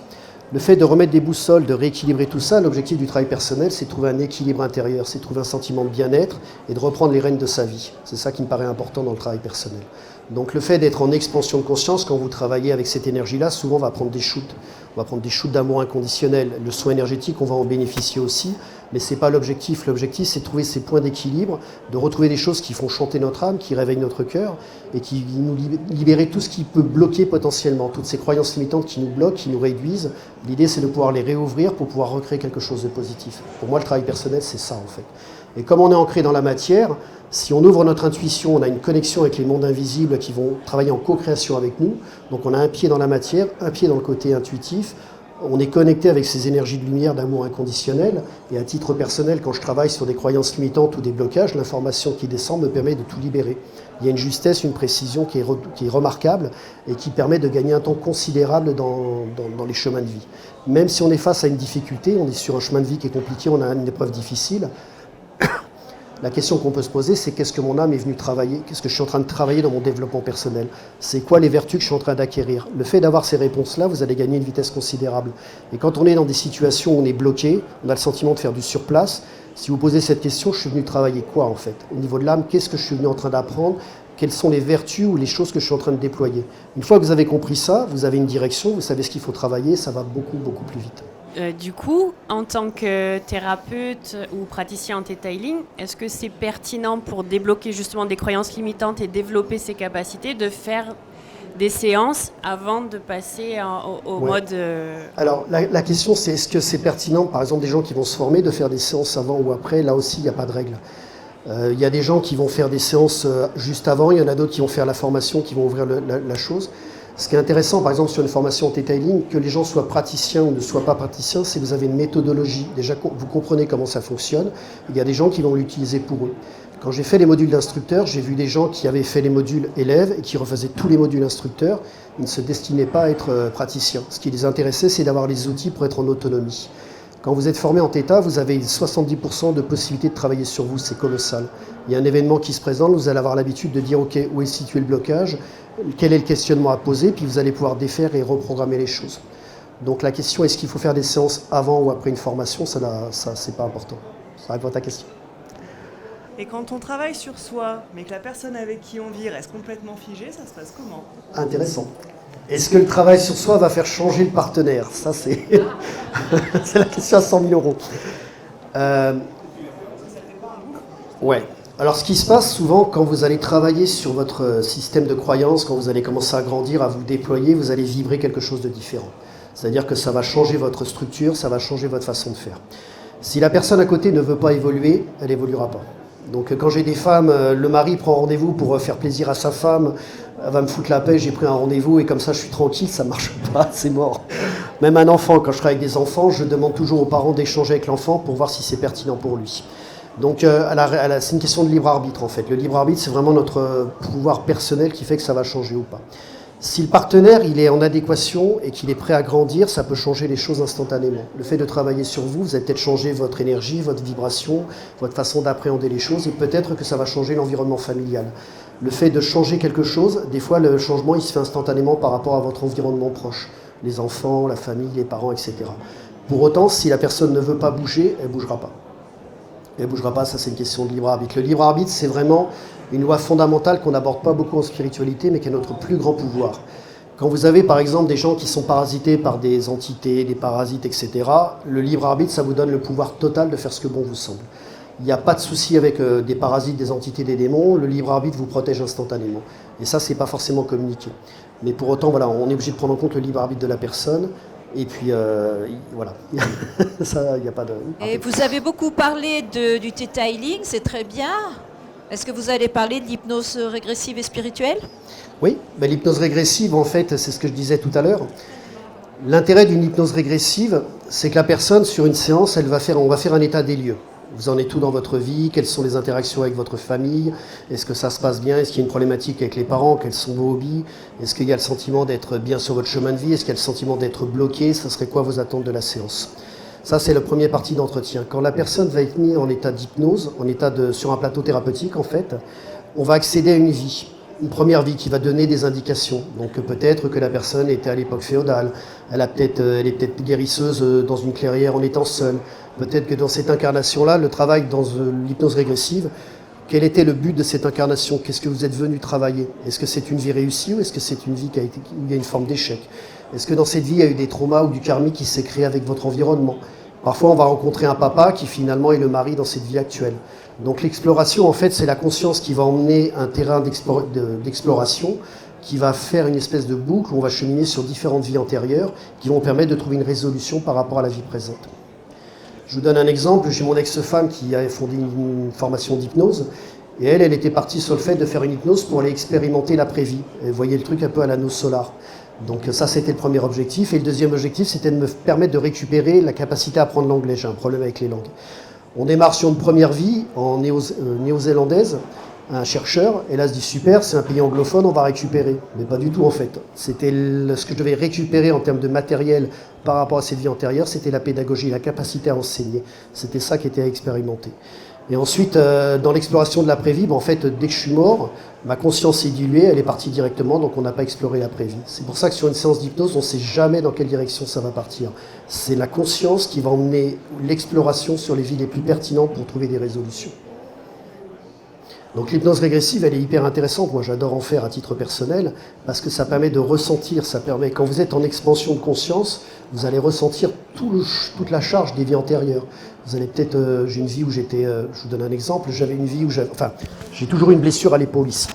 Le fait de remettre des boussoles, de rééquilibrer tout ça, l'objectif du travail personnel, c'est de trouver un équilibre intérieur, c'est de trouver un sentiment de bien-être et de reprendre les rênes de sa vie. C'est ça qui me paraît important dans le travail personnel. Donc le fait d'être en expansion de conscience, quand vous travaillez avec cette énergie-là, souvent on va prendre des shoots. On va prendre des shoots d'amour inconditionnel. Le soin énergétique, on va en bénéficier aussi, mais ce n'est pas l'objectif. L'objectif, c'est de trouver ces points d'équilibre, de retrouver des choses qui font chanter notre âme, qui réveillent notre cœur et qui nous libérer tout ce qui peut bloquer potentiellement, toutes ces croyances limitantes qui nous bloquent, qui nous réduisent. L'idée, c'est de pouvoir les réouvrir pour pouvoir recréer quelque chose de positif. Pour moi, le travail personnel, c'est ça, en fait. Et comme on est ancré dans la matière, si on ouvre notre intuition, on a une connexion avec les mondes invisibles qui vont travailler en co-création avec nous. Donc on a un pied dans la matière, un pied dans le côté intuitif. On est connecté avec ces énergies de lumière, d'amour inconditionnel. Et à titre personnel, quand je travaille sur des croyances limitantes ou des blocages, l'information qui descend me permet de tout libérer. Il y a une justesse, une précision qui est remarquable et qui permet de gagner un temps considérable dans les chemins de vie. Même si on est face à une difficulté, on est sur un chemin de vie qui est compliqué, on a une épreuve difficile, la question qu'on peut se poser, c'est qu'est-ce que mon âme est venue travailler? Qu'est-ce que je suis en train de travailler dans mon développement personnel? C'est quoi les vertus que je suis en train d'acquérir? Le fait d'avoir ces réponses-là, vous allez gagner une vitesse considérable. Et quand on est dans des situations où on est bloqué, on a le sentiment de faire du surplace. Si vous posez cette question, je suis venu travailler quoi en fait? Au niveau de l'âme, qu'est-ce que je suis venu en train d'apprendre? Quelles sont les vertus ou les choses que je suis en train de déployer? Une fois que vous avez compris ça, vous avez une direction, vous savez ce qu'il faut travailler, ça va beaucoup plus vite.
Du coup, en tant que thérapeute ou praticien en Theta Healing, est-ce que c'est pertinent pour débloquer justement des croyances limitantes et développer ses capacités de faire des séances avant de passer au mode...
Alors la question c'est est-ce que c'est pertinent, par exemple des gens qui vont se former, de faire des séances avant ou après? Là aussi il n'y a pas de règle. Il y a des gens qui vont faire des séances juste avant, il y en a d'autres qui vont faire la formation, qui vont ouvrir la chose. Ce qui est intéressant, par exemple, sur une formation en Theta Healing, que les gens soient praticiens ou ne soient pas praticiens, c'est que vous avez une méthodologie. Déjà, vous comprenez comment ça fonctionne. Il y a des gens qui vont l'utiliser pour eux. Quand j'ai fait les modules d'instructeurs, j'ai vu des gens qui avaient fait les modules élèves et qui refaisaient tous les modules instructeurs. Ils ne se destinaient pas à être praticiens. Ce qui les intéressait, c'est d'avoir les outils pour être en autonomie. Quand vous êtes formé en Theta, vous avez 70% de possibilité de travailler sur vous, c'est colossal. Il y a un événement qui se présente, vous allez avoir l'habitude de dire « Ok, où est situé le blocage ? Quel est le questionnement à poser ?» Puis vous allez pouvoir défaire et reprogrammer les choses. Donc la question, est-ce qu'il faut faire des séances avant ou après une formation, ça c'est pas important. Ça répond à ta question.
Et quand on travaille sur soi, mais que la personne avec qui on vit reste complètement figée, ça se passe comment?
Intéressant. Est-ce que le travail sur soi va faire changer le partenaire? Ça, c'est c'est la question à 100 000 €. Ouais. Alors, ce qui se passe souvent, quand vous allez travailler sur votre système de croyance, quand vous allez commencer à grandir, à vous déployer, vous allez vibrer quelque chose de différent. C'est-à-dire que ça va changer votre structure, ça va changer votre façon de faire. Si la personne à côté ne veut pas évoluer, elle n'évoluera pas. Donc quand j'ai des femmes, le mari prend rendez-vous pour faire plaisir à sa femme, elle va me foutre la paix, j'ai pris un rendez-vous et comme ça je suis tranquille, ça ne marche pas, c'est mort. Même un enfant, quand je travaille avec des enfants, je demande toujours aux parents d'échanger avec l'enfant pour voir si c'est pertinent pour lui. Donc c'est une question de libre arbitre en fait. Le libre arbitre, c'est vraiment notre pouvoir personnel qui fait que ça va changer ou pas. Si le partenaire il est en adéquation et qu'il est prêt à grandir, ça peut changer les choses instantanément. Le fait de travailler sur vous, vous allez peut-être changer votre énergie, votre vibration, votre façon d'appréhender les choses et peut-être que ça va changer l'environnement familial. Le fait de changer quelque chose, des fois le changement il se fait instantanément par rapport à votre environnement proche, les enfants, la famille, les parents, etc. Pour autant, si la personne ne veut pas bouger, elle ne bougera pas. Elle ne bougera pas, ça c'est une question de libre arbitre. Le libre arbitre, c'est vraiment une loi fondamentale qu'on n'aborde pas beaucoup en spiritualité, mais qui est notre plus grand pouvoir. Quand vous avez par exemple des gens qui sont parasités par des entités, des parasites, etc., le libre arbitre, ça vous donne le pouvoir total de faire ce que bon vous semble. Il n'y a pas de souci avec des parasites, des entités, des démons, le libre arbitre vous protège instantanément. Et ça, c'est pas forcément communiqué. Mais pour autant, voilà, on est obligé de prendre en compte le libre arbitre de la personne. Et puis, voilà, ça, il n'y a pas de...
Et vous avez beaucoup parlé du Theta Healing, c'est très bien. Est-ce que vous allez parler de l'hypnose régressive et spirituelle ?
Oui, ben, l'hypnose régressive, en fait, c'est ce que je disais tout à l'heure. L'intérêt d'une hypnose régressive, c'est que la personne, sur une séance, on va faire un état des lieux. Vous en êtes où dans votre vie? Quelles sont les interactions avec votre famille? Est-ce que ça se passe bien? Est-ce qu'il y a une problématique avec les parents? Quels sont vos hobbies? Est-ce qu'il y a le sentiment d'être bien sur votre chemin de vie? Est-ce qu'il y a le sentiment d'être bloqué? Ça serait quoi vos attentes de la séance? Ça, c'est la première partie d'entretien. Quand la personne va être mise en état d'hypnose, sur un plateau thérapeutique, en fait, on va accéder à une vie. Une première vie qui va donner des indications. Donc peut-être que la personne était à l'époque féodale, elle est peut-être guérisseuse dans une clairière en étant seule. Peut-être que dans cette incarnation-là, le travail dans l'hypnose régressive, quel était le but de cette incarnation? Qu'est-ce que vous êtes venu travailler? Est-ce que c'est une vie réussie ou est-ce que c'est une vie où il y a une forme d'échec? Est-ce que dans cette vie, il y a eu des traumas ou du karmique qui s'est créé avec votre environnement? Parfois, on va rencontrer un papa qui finalement est le mari dans cette vie actuelle. Donc l'exploration, en fait, c'est la conscience qui va emmener un terrain d'exploration, qui va faire une espèce de boucle où on va cheminer sur différentes vies antérieures qui vont permettre de trouver une résolution par rapport à la vie présente. Je vous donne un exemple, j'ai mon ex-femme qui a fondé une formation d'hypnose, et elle était partie sur le fait de faire une hypnose pour aller expérimenter l'après-vie. Vous voyez le truc un peu à l'anneau solar. Donc ça, c'était le premier objectif. Et le deuxième objectif, c'était de me permettre de récupérer la capacité à apprendre l'anglais. J'ai un problème avec les langues. On démarre sur une première vie en néo-zélandaise, un chercheur, et là se dit super, c'est un pays anglophone, on va récupérer. Mais pas du tout en fait. C'était ce que je devais récupérer en termes de matériel par rapport à cette vie antérieure, c'était la pédagogie, la capacité à enseigner. C'était ça qui était à expérimenter. Et ensuite, dans l'exploration de l'après-vie, en fait, dès que je suis mort, ma conscience est diluée, elle est partie directement, donc on n'a pas exploré l'après-vie. C'est pour ça que sur une séance d'hypnose, on ne sait jamais dans quelle direction ça va partir. C'est la conscience qui va emmener l'exploration sur les vies les plus pertinentes pour trouver des résolutions. Donc l'hypnose régressive, elle est hyper intéressante. Moi, j'adore en faire à titre personnel parce que ça permet de ressentir, ça permet, quand vous êtes en expansion de conscience, vous allez ressentir toute la charge des vies antérieures. Vous allez peut-être, j'ai une vie où j'étais, je vous donne un exemple, j'avais une vie où j'ai toujours une blessure à l'épaule ici.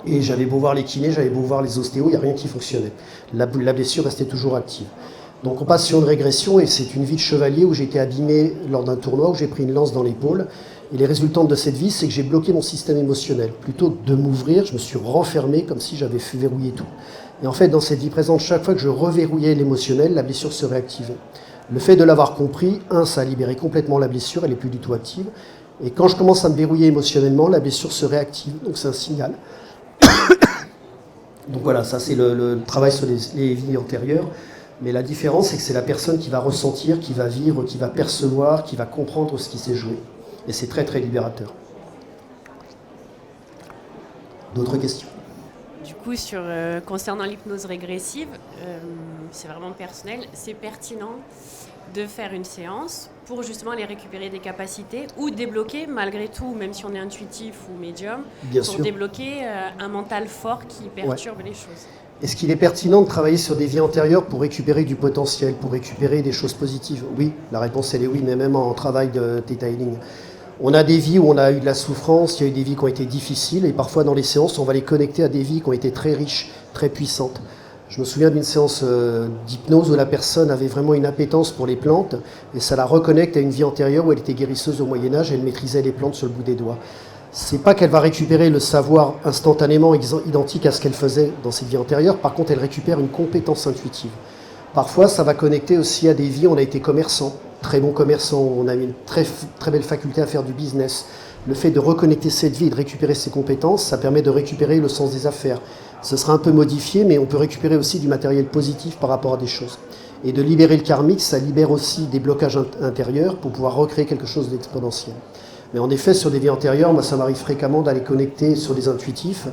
Et j'avais beau voir les kinés, j'avais beau voir les ostéos, il n'y a rien qui fonctionnait. La blessure restait toujours active. Donc on passe sur une régression et c'est une vie de chevalier où j'ai été abîmé lors d'un tournoi, où j'ai pris une lance dans l'épaule. Et les résultantes de cette vie, c'est que j'ai bloqué mon système émotionnel. Plutôt que de m'ouvrir, je me suis renfermé comme si j'avais verrouillé tout. Et en fait, dans cette vie présente, chaque fois que je reverrouillais l'émotionnel, la blessure se réactivait. Le fait de l'avoir compris, ça a libéré complètement la blessure, elle n'est plus du tout active. Et quand je commence à me verrouiller émotionnellement, la blessure se réactive, donc c'est un signal. Donc voilà, ça c'est le travail sur les vies antérieures. Mais la différence, c'est que c'est la personne qui va ressentir, qui va vivre, qui va percevoir, qui va comprendre ce qui s'est joué. Et c'est très très libérateur. D'autres questions?
Du coup, concernant l'hypnose régressive, c'est vraiment personnel, c'est pertinent de faire une séance pour justement aller récupérer des capacités ou débloquer malgré tout, même si on est intuitif ou médium, débloquer un mental fort qui perturbe les choses.
Est-ce qu'il est pertinent de travailler sur des vies antérieures pour récupérer du potentiel, pour récupérer des choses positives? Oui, la réponse elle est oui, mais même en travail de Theta Healing. On a des vies où on a eu de la souffrance, il y a eu des vies qui ont été difficiles, et parfois dans les séances, on va les connecter à des vies qui ont été très riches, très puissantes. Je me souviens d'une séance d'hypnose où la personne avait vraiment une appétence pour les plantes, et ça la reconnecte à une vie antérieure où elle était guérisseuse au Moyen-Âge, et elle maîtrisait les plantes sur le bout des doigts. C'est pas qu'elle va récupérer le savoir instantanément identique à ce qu'elle faisait dans cette vie antérieure, par contre elle récupère une compétence intuitive. Parfois ça va connecter aussi à des vies où on a été commerçant, très bon commerçant, on a une très, très belle faculté à faire du business. Le fait de reconnecter cette vie et de récupérer ses compétences, ça permet de récupérer le sens des affaires. Ce sera un peu modifié, mais on peut récupérer aussi du matériel positif par rapport à des choses. Et de libérer le karmique, ça libère aussi des blocages intérieurs pour pouvoir recréer quelque chose d'exponentiel. Mais en effet, sur des vies antérieures, moi ça m'arrive fréquemment d'aller connecter sur des intuitifs,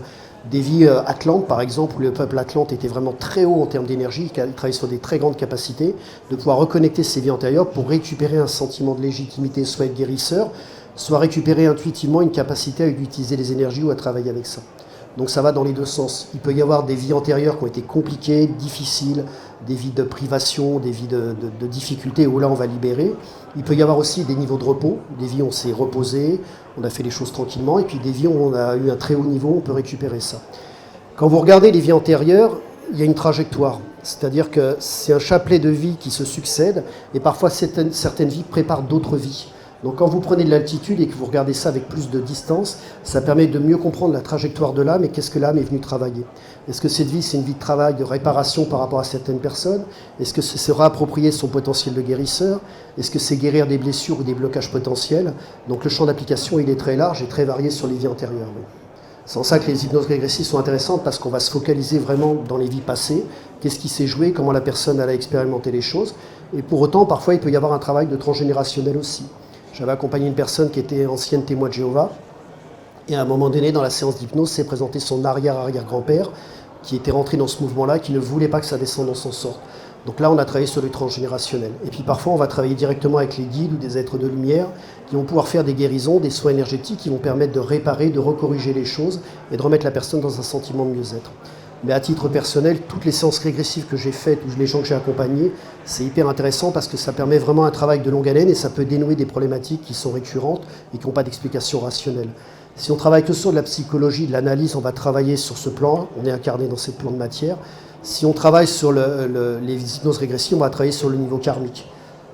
des vies atlantes par exemple, où le peuple atlante était vraiment très haut en termes d'énergie, qui travaillait sur des très grandes capacités, de pouvoir reconnecter ces vies antérieures pour récupérer un sentiment de légitimité, soit être guérisseur, soit récupérer intuitivement une capacité à utiliser les énergies ou à travailler avec ça. Donc ça va dans les deux sens. Il peut y avoir des vies antérieures qui ont été compliquées, difficiles, des vies de privation, des vies de difficultés où là on va libérer. Il peut y avoir aussi des niveaux de repos, des vies où on s'est reposé, on a fait les choses tranquillement, et puis des vies où on a eu un très haut niveau, on peut récupérer ça. Quand vous regardez les vies antérieures, il y a une trajectoire. C'est-à-dire que c'est un chapelet de vies qui se succèdent, et parfois certaines vies préparent d'autres vies. Donc quand vous prenez de l'altitude et que vous regardez ça avec plus de distance, ça permet de mieux comprendre la trajectoire de l'âme et qu'est-ce que l'âme est venue travailler. Est-ce que cette vie, c'est une vie de travail, de réparation par rapport à certaines personnes? Est-ce que c'est se réapproprier son potentiel de guérisseur? Est-ce que c'est guérir des blessures ou des blocages potentiels? Donc le champ d'application, il est très large et très varié sur les vies antérieures. C'est en ça que les hypnoses régressives sont intéressantes, parce qu'on va se focaliser vraiment dans les vies passées, qu'est-ce qui s'est joué, comment la personne a expérimenté les choses. Et pour autant, parfois, il peut y avoir un travail de transgénérationnel aussi. J'avais accompagné une personne qui était ancienne témoin de Jéhovah, et à un moment donné, dans la séance d'hypnose, s'est présenté son arrière-arrière-grand-père, qui était rentré dans ce mouvement-là, qui ne voulait pas que sa descendance s'en sorte. Donc là, on a travaillé sur le transgénérationnel. Et puis parfois, on va travailler directement avec les guides ou des êtres de lumière, qui vont pouvoir faire des guérisons, des soins énergétiques, qui vont permettre de réparer, de recorriger les choses, et de remettre la personne dans un sentiment de mieux-être. Mais à titre personnel, toutes les séances régressives que j'ai faites, ou les gens que j'ai accompagnés, c'est hyper intéressant parce que ça permet vraiment un travail de longue haleine et ça peut dénouer des problématiques qui sont récurrentes et qui n'ont pas d'explication rationnelle. Si on travaille que sur de la psychologie, de l'analyse, on va travailler sur ce plan, on est incarné dans ce plan de matière. Si on travaille sur les hypnoses régressives, on va travailler sur le niveau karmique.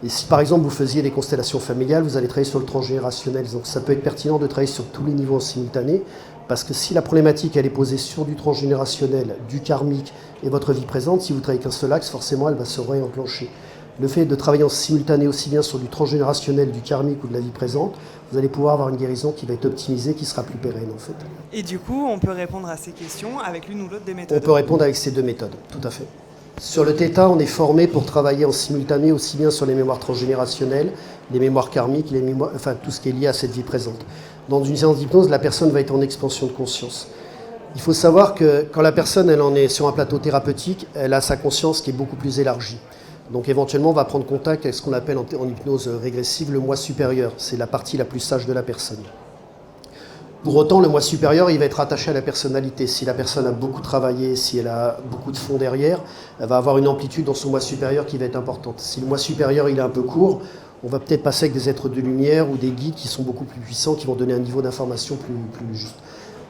Et si par exemple vous faisiez des constellations familiales, vous allez travailler sur le transgénérationnel. Donc ça peut être pertinent de travailler sur tous les niveaux en simultané, parce que si la problématique elle est posée sur du transgénérationnel, du karmique et votre vie présente, si vous travaillez qu'un seul axe, forcément elle va se réenclencher. Le fait de travailler en simultané aussi bien sur du transgénérationnel, du karmique ou de la vie présente, vous allez pouvoir avoir une guérison qui va être optimisée, qui sera plus pérenne en fait.
Et du coup, on peut répondre à ces questions avec l'une ou l'autre des méthodes.
On peut répondre avec ces deux méthodes, tout à fait. Sur le Theta, on est formé pour travailler en simultané aussi bien sur les mémoires transgénérationnelles, les mémoires karmiques, les mémoires, enfin tout ce qui est lié à cette vie présente. Dans une séance d'hypnose, la personne va être en expansion de conscience. Il faut savoir que quand la personne elle en est sur un plateau thérapeutique, elle a sa conscience qui est beaucoup plus élargie. Donc éventuellement, on va prendre contact avec ce qu'on appelle en hypnose régressive le moi supérieur. C'est la partie la plus sage de la personne. Pour autant, le moi supérieur, il va être attaché à la personnalité. Si la personne a beaucoup travaillé, si elle a beaucoup de fond derrière, elle va avoir une amplitude dans son moi supérieur qui va être importante. Si le moi supérieur il est un peu court, on va peut-être passer avec des êtres de lumière ou des guides qui sont beaucoup plus puissants, qui vont donner un niveau d'information plus juste.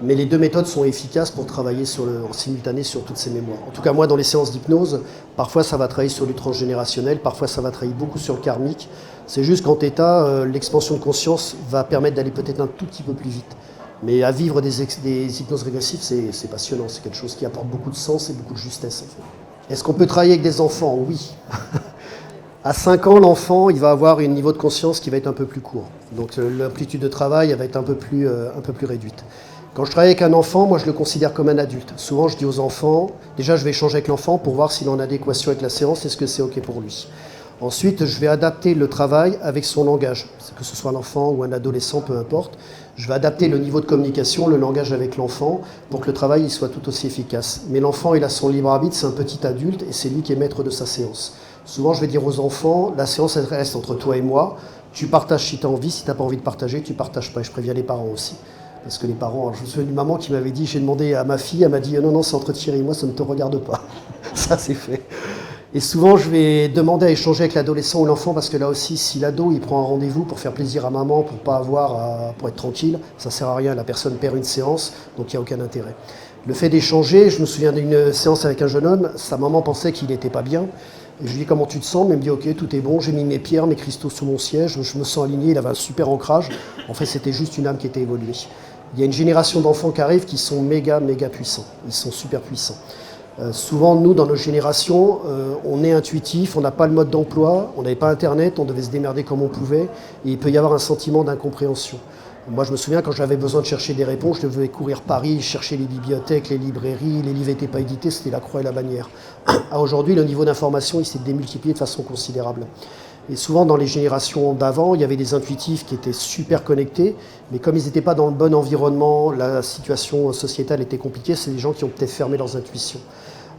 Mais les deux méthodes sont efficaces pour travailler en simultané sur toutes ces mémoires. En tout cas, moi, dans les séances d'hypnose, parfois ça va travailler sur du transgénérationnel, parfois ça va travailler beaucoup sur le karmique. C'est juste qu'en Theta, l'expansion de conscience va permettre d'aller peut-être un tout petit peu plus vite. Mais à vivre des hypnoses régressives, c'est passionnant. C'est quelque chose qui apporte beaucoup de sens et beaucoup de justesse. En fait. Est-ce qu'on peut travailler avec des enfants? Oui. À 5 ans, l'enfant, il va avoir un niveau de conscience qui va être un peu plus court. Donc l'amplitude de travail elle va être un peu plus réduite. Quand je travaille avec un enfant, moi je le considère comme un adulte. Souvent je dis aux enfants, déjà je vais échanger avec l'enfant pour voir s'il est en adéquation avec la séance, est-ce que c'est OK pour lui. Ensuite, je vais adapter le travail avec son langage, que ce soit un enfant ou un adolescent, peu importe. Je vais adapter le niveau de communication, le langage avec l'enfant, pour que le travail il soit tout aussi efficace. Mais l'enfant, il a son libre arbitre, c'est un petit adulte, et c'est lui qui est maître de sa séance. Souvent, je vais dire aux enfants, la séance, elle reste entre toi et moi. Tu partages si tu as envie, si tu n'as pas envie de partager, tu ne partages pas. Et je préviens les parents aussi. Parce que les parents, je me souviens d'une maman qui m'avait dit, j'ai demandé à ma fille, elle m'a dit, non, c'est entre Thierry et moi, ça ne te regarde pas. Ça, c'est fait. Et souvent, je vais demander à échanger avec l'adolescent ou l'enfant, parce que là aussi, si l'ado, il prend un rendez-vous pour faire plaisir à maman, pour être tranquille, ça ne sert à rien, la personne perd une séance, donc il n'y a aucun intérêt. Le fait d'échanger, je me souviens d'une séance avec un jeune homme, sa maman pensait qu'il n'était pas bien, et je lui dis comment tu te sens, il me dit ok, tout est bon, j'ai mis mes pierres, mes cristaux sous mon siège, je me sens aligné, il avait un super ancrage, en fait c'était juste une âme qui était évoluée. Il y a une génération d'enfants qui arrivent qui sont méga puissants, ils sont super puissants. Souvent, nous, dans nos générations, on est intuitif, on n'a pas le mode d'emploi, on n'avait pas Internet, on devait se démerder comme on pouvait, et il peut y avoir un sentiment d'incompréhension. Moi, je me souviens, quand j'avais besoin de chercher des réponses, je devais courir Paris, chercher les bibliothèques, les librairies, les livres n'étaient pas édités, c'était la croix et la bannière. Aujourd'hui, le niveau d'information, il s'est démultiplié de façon considérable. Et souvent, dans les générations d'avant, il y avait des intuitifs qui étaient super connectés, mais comme ils n'étaient pas dans le bon environnement, la situation sociétale était compliquée, c'est des gens qui ont peut-être fermé leurs intuitions.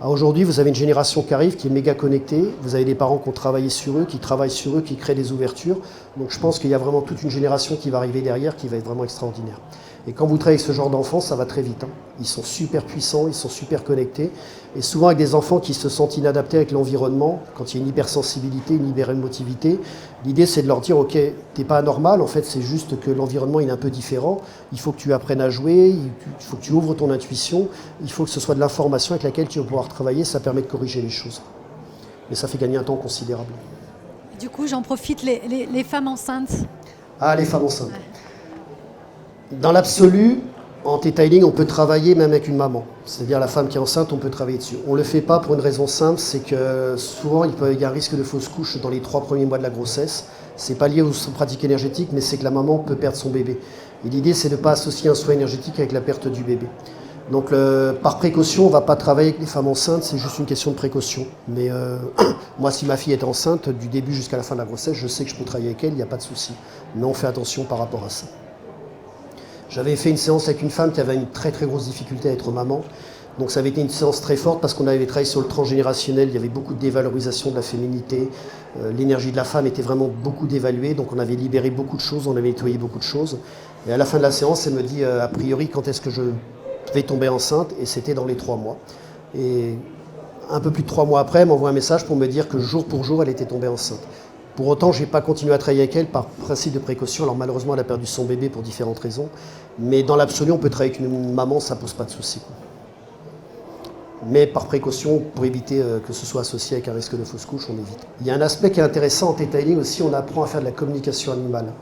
Aujourd'hui, vous avez une génération qui arrive, qui est méga connectée. Vous avez des parents qui ont travaillé sur eux, qui travaillent sur eux, qui créent des ouvertures. Donc je pense qu'il y a vraiment toute une génération qui va arriver derrière, qui va être vraiment extraordinaire. Et quand vous travaillez avec ce genre d'enfants, ça va très vite. Ils sont super puissants, ils sont super connectés. Et souvent avec des enfants qui se sentent inadaptés avec l'environnement, quand il y a une hypersensibilité, une hyperémotivité, l'idée c'est de leur dire « Ok, t'es pas anormal, en fait c'est juste que l'environnement est un peu différent. Il faut que tu apprennes à jouer, il faut que tu ouvres ton intuition, il faut que ce soit de l'information avec laquelle tu vas pouvoir travailler, ça permet de corriger les choses. » Mais ça fait gagner un temps considérable.
Du coup, j'en profite, les femmes enceintes.
Ah, les femmes enceintes. Dans l'absolu, en Theta Healing, on peut travailler même avec une maman. C'est-à-dire la femme qui est enceinte, on peut travailler dessus. On ne le fait pas pour une raison simple, c'est que souvent il y a un risque de fausse couche dans les 3 premiers mois de la grossesse. Ce n'est pas lié aux pratiques énergétiques, mais c'est que la maman peut perdre son bébé. Et l'idée, c'est de ne pas associer un soin énergétique avec la perte du bébé. Donc par précaution, on ne va pas travailler avec les femmes enceintes, c'est juste une question de précaution. Mais moi, si ma fille est enceinte, du début jusqu'à la fin de la grossesse, je sais que je peux travailler avec elle, il n'y a pas de souci. Mais on fait attention par rapport à ça. J'avais fait une séance avec une femme qui avait une très très grosse difficulté à être maman. Donc ça avait été une séance très forte parce qu'on avait travaillé sur le transgénérationnel, il y avait beaucoup de dévalorisation de la féminité, l'énergie de la femme était vraiment beaucoup dévaluée, donc on avait libéré beaucoup de choses, on avait nettoyé beaucoup de choses. Et à la fin de la séance, elle me dit a priori quand est-ce que je vais tomber enceinte, et c'était dans les 3 mois. Et un peu plus de 3 mois après, elle m'envoie un message pour me dire que jour pour jour, elle était tombée enceinte. Pour autant, je n'ai pas continué à travailler avec elle par principe de précaution. Alors malheureusement, elle a perdu son bébé pour différentes raisons. Mais dans l'absolu, on peut travailler avec une maman, ça ne pose pas de souci. Mais par précaution, pour éviter que ce soit associé avec un risque de fausse couche, on évite. Il y a un aspect qui est intéressant en Theta Healing aussi, on apprend à faire de la communication animale.